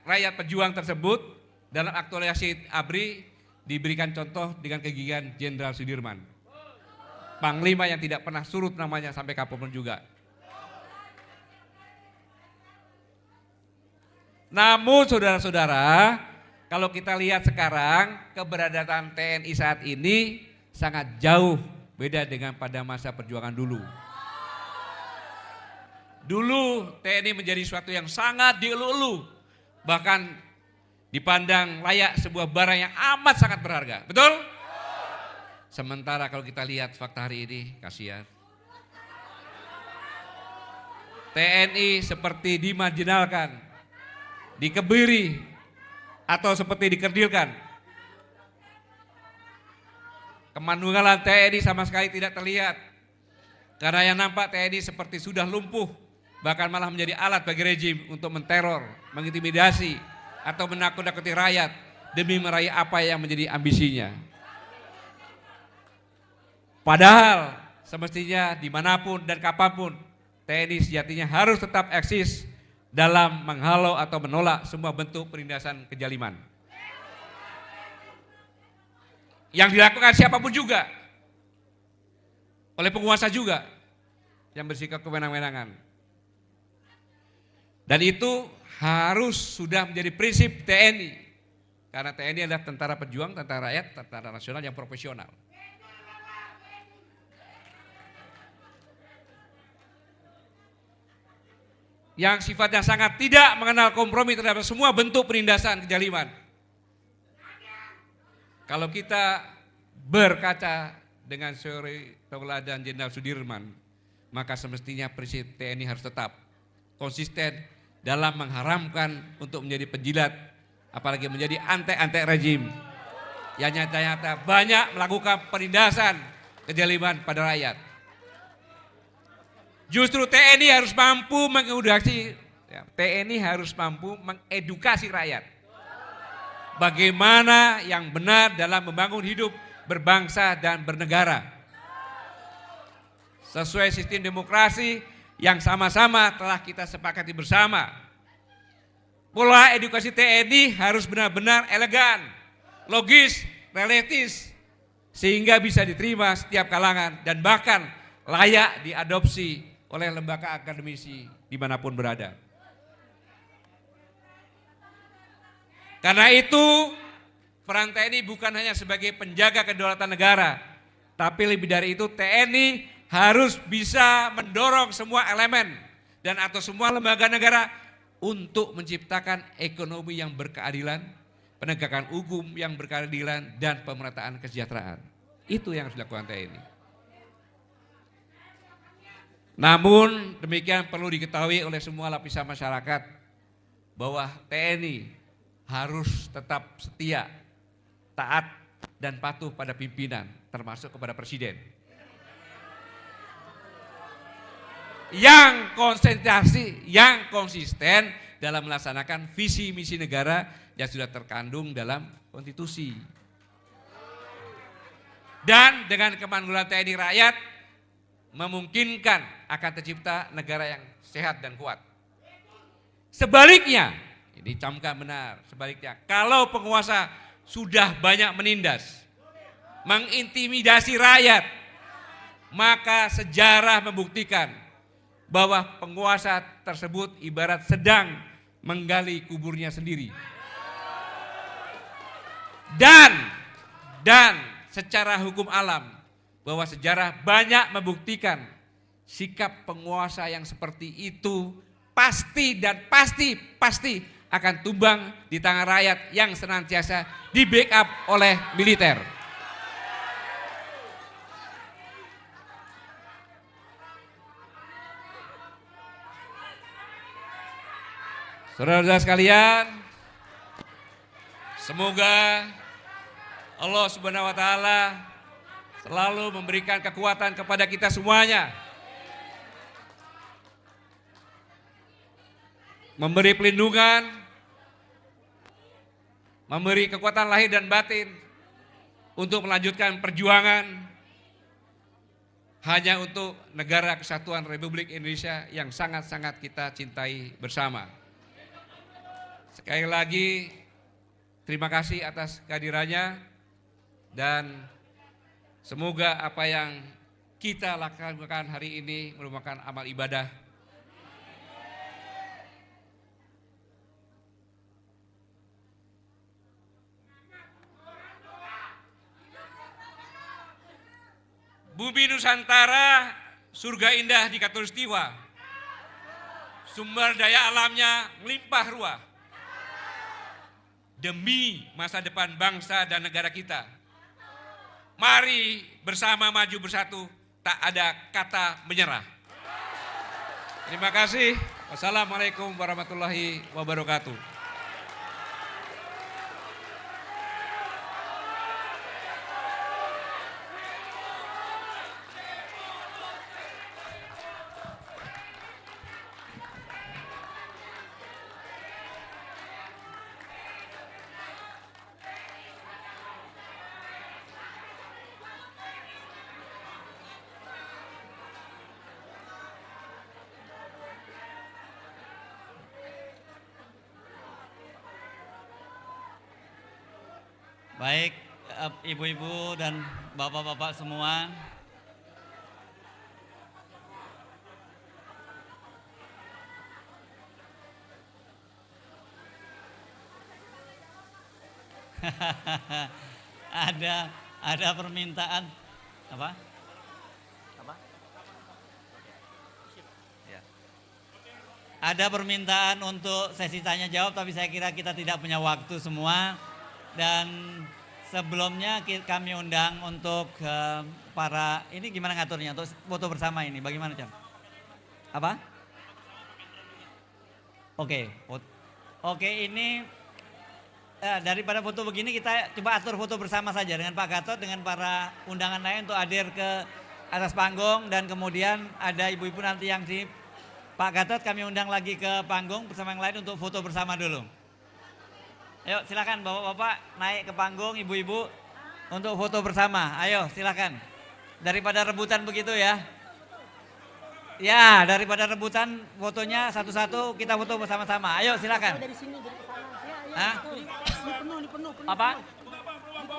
rakyat pejuang tersebut dalam aktualisasi ABRI diberikan contoh dengan kegigihan Jenderal Sudirman. Panglima yang tidak pernah surut namanya sampai kapanpun juga. Namun saudara-saudara, kalau kita lihat sekarang keberadaan TNI saat ini sangat jauh Beda dengan pada masa perjuangan dulu. Dulu TNI menjadi suatu yang sangat dielu-elu, bahkan dipandang layak sebuah barang yang amat sangat berharga. Betul? Sementara kalau kita lihat fakta hari ini, kasihan. TNI seperti dimarginalkan, dikebiri, atau seperti dikerdilkan. Kemanunggalan TNI sama sekali tidak terlihat. Karena yang nampak TNI seperti sudah lumpuh, bahkan malah menjadi alat bagi rejim untuk menteror, mengintimidasi, atau menakut-nakuti rakyat demi meraih apa yang menjadi ambisinya. Padahal semestinya dimanapun dan kapanpun TNI sejatinya harus tetap eksis dalam menghalau atau menolak semua bentuk penindasan kezaliman. Yang dilakukan siapapun juga, oleh penguasa juga yang bersikap kewenang-wenangan. Dan itu harus sudah menjadi prinsip TNI. Karena TNI adalah tentara pejuang, tentara rakyat, tentara nasional yang profesional. Yang sifatnya sangat tidak mengenal kompromi terhadap semua bentuk penindasan kezaliman. Kalau kita berkaca dengan teori tauladan Jenderal Sudirman, maka semestinya prinsip TNI harus tetap konsisten dalam mengharamkan untuk menjadi penjilat, apalagi menjadi antek-antek rejim yang nyata-nyata banyak melakukan penindasan kezaliman pada rakyat. Justru TNI harus mampu mengedukasi, TNI harus mampu mengedukasi rakyat. Bagaimana yang benar dalam membangun hidup berbangsa dan bernegara. Sesuai sistem demokrasi yang sama-sama telah kita sepakati bersama. Pola edukasi TNI harus benar-benar elegan, logis, realistis, sehingga bisa diterima setiap kalangan dan bahkan layak diadopsi oleh lembaga akademisi dimanapun berada. Karena itu peran TNI bukan hanya sebagai penjaga kedaulatan negara, tapi lebih dari itu TNI harus bisa mendorong semua elemen dan atau semua lembaga negara untuk menciptakan ekonomi yang berkeadilan, penegakan hukum yang berkeadilan, dan pemerataan kesejahteraan. Itu yang harus dilakukan TNI. Namun demikian perlu diketahui oleh semua lapisan masyarakat bahwa TNI harus tetap setia, taat, dan patuh pada pimpinan, termasuk kepada presiden. Yang konsentrasi, yang konsisten dalam melaksanakan visi misi negara yang sudah terkandung dalam konstitusi. Dan dengan kemandulan TNI rakyat memungkinkan akan tercipta negara yang sehat dan kuat. Sebaliknya, ini camkan benar, sebaliknya kalau penguasa sudah banyak menindas, mengintimidasi rakyat, maka sejarah membuktikan bahwa penguasa tersebut ibarat sedang menggali kuburnya sendiri. Dan secara hukum alam, bahwa sejarah banyak membuktikan sikap penguasa yang seperti itu pasti akan tumbang di tangan rakyat yang senantiasa di backup oleh militer. Saudara-saudara sekalian, semoga Allah Subhanahu wa taala selalu memberikan kekuatan kepada kita semuanya, memberi pelindungan, memberi kekuatan lahir dan batin untuk melanjutkan perjuangan hanya untuk negara kesatuan Republik Indonesia yang sangat-sangat kita cintai bersama. Sekali lagi terima kasih atas kehadirannya dan semoga apa yang kita lakukan hari ini merupakan amal ibadah. Bumi Nusantara, surga indah di Katulistiwa. Sumber daya alamnya melimpah ruah. Demi masa depan bangsa dan negara kita. Mari bersama maju bersatu, tak ada kata menyerah. Terima kasih. Wassalamualaikum warahmatullahi wabarakatuh. Baik, ibu-ibu dan bapak-bapak semua. ada permintaan apa? Ya. Ada permintaan untuk sesi tanya jawab, tapi saya kira kita tidak punya waktu semua. Dan sebelumnya kami undang untuk para, ini gimana ngaturnya untuk foto bersama ini, bagaimana Cam? Apa? Oke, ini daripada foto begini kita coba atur foto bersama saja dengan Pak Gatot, dengan para undangan lain untuk hadir ke atas panggung, dan kemudian ada ibu-ibu nanti yang di Pak Gatot kami undang lagi ke panggung bersama yang lain untuk foto bersama dulu. Ayo silakan bapak-bapak naik ke panggung, ibu-ibu untuk foto bersama. Ayo silakan. Daripada rebutan begitu ya. Ya, daripada rebutan fotonya satu-satu, kita foto bersama-sama. Ayo silakan. Hah? Apa?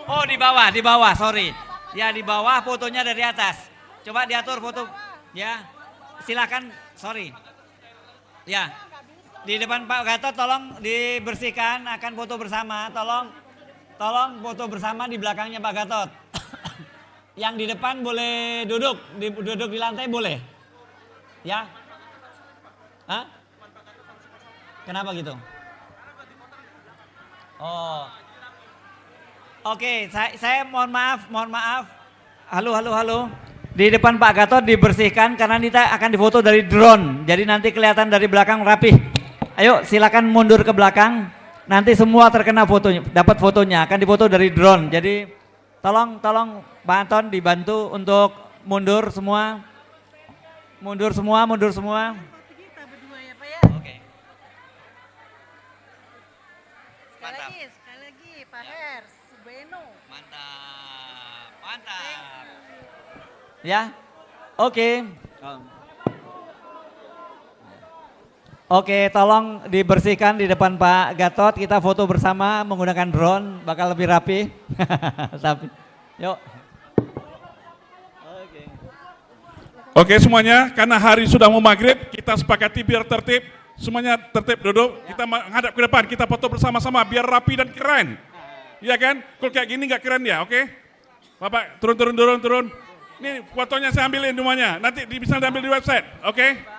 Oh di bawah, sorry. Ya di bawah, fotonya dari atas. Coba diatur foto. Ya, silakan. Sorry. Ya. Di depan Pak Gatot tolong dibersihkan, akan foto bersama. Tolong foto bersama di belakangnya Pak Gatot. Yang di depan boleh duduk di lantai boleh. Ya. Hah? Kenapa gitu? Oh. Oke, saya mohon maaf. Halo. Di depan Pak Gatot dibersihkan karena kita akan difoto dari drone. Jadi nanti kelihatan dari belakang rapih. Ayo silakan mundur ke belakang. Nanti semua terkena fotonya, dapat fotonya akan difoto dari drone. Jadi tolong Pak Anton dibantu untuk mundur semua. Mundur semua. Kita berdua ya Pak ya. Oke. Mantap. Sekali lagi Pak Hers, Beno. Mantap. Ya. Oke. Oke, tolong dibersihkan di depan Pak Gatot. Kita foto bersama menggunakan drone, bakal lebih rapi. Tapi, yuk. Oke semuanya, karena hari sudah mau maghrib, kita sepakati biar tertib. Semuanya tertib duduk, kita menghadap ke depan, kita foto bersama-sama biar rapi dan keren. Iya kan? Kalau kayak gini nggak keren ya, oke? Bapak turun. Ini fotonya saya ambilin semuanya, nanti bisa diambil di website, oke?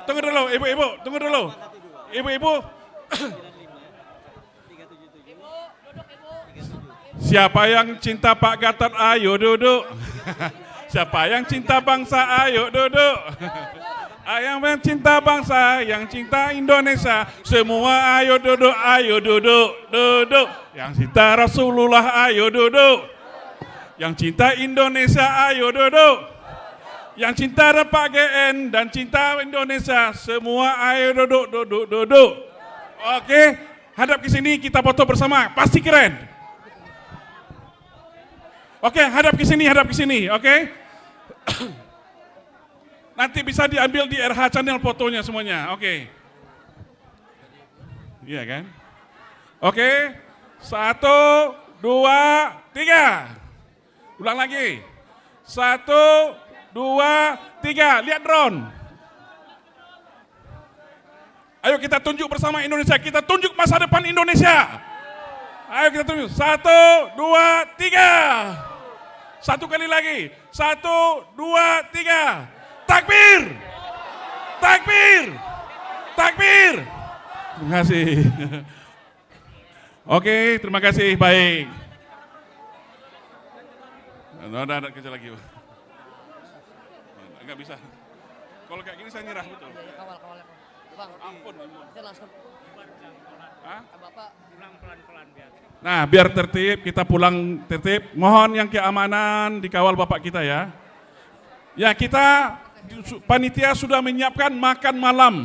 Tunggu dulu, ibu-ibu, tunggu dulu. Ibu-ibu. Siapa yang cinta Pak Gatot, ayo duduk. Siapa yang cinta bangsa, ayo duduk. Yang cinta bangsa, yang cinta Indonesia, semua ayo duduk, duduk. Yang cinta Rasulullah, ayo duduk. Yang cinta Indonesia, ayo duduk. Yang cinta Pak GN dan cinta Indonesia, semua ayo duduk. Oke, hadap ke sini kita foto bersama, pasti keren. Oke, hadap ke sini, oke? Nanti bisa diambil di RH Channel fotonya semuanya, oke? Iya kan? Oke, 1, 2, 3. Ulang lagi. 1, 2, 3, lihat drone. Ayo kita tunjuk bersama Indonesia, kita tunjuk masa depan Indonesia. Ayo kita tunjuk, 1, 2, 3. Satu kali lagi, 1, 2, 3. Takbir! Takbir! Takbir! Terima kasih. Oke, terima kasih. Baik. Ada kecil lagi. Enggak bisa. Kalau kayak gini saya nyerah betul. Kawal-kawal. Bang, Ampun. kita langsung. Hah? Bapak pulang pelan-pelan biar. Nah, biar tertib, kita pulang tertib. Mohon yang keamanan dikawal Bapak kita ya. Ya, kita panitia sudah menyiapkan makan malam.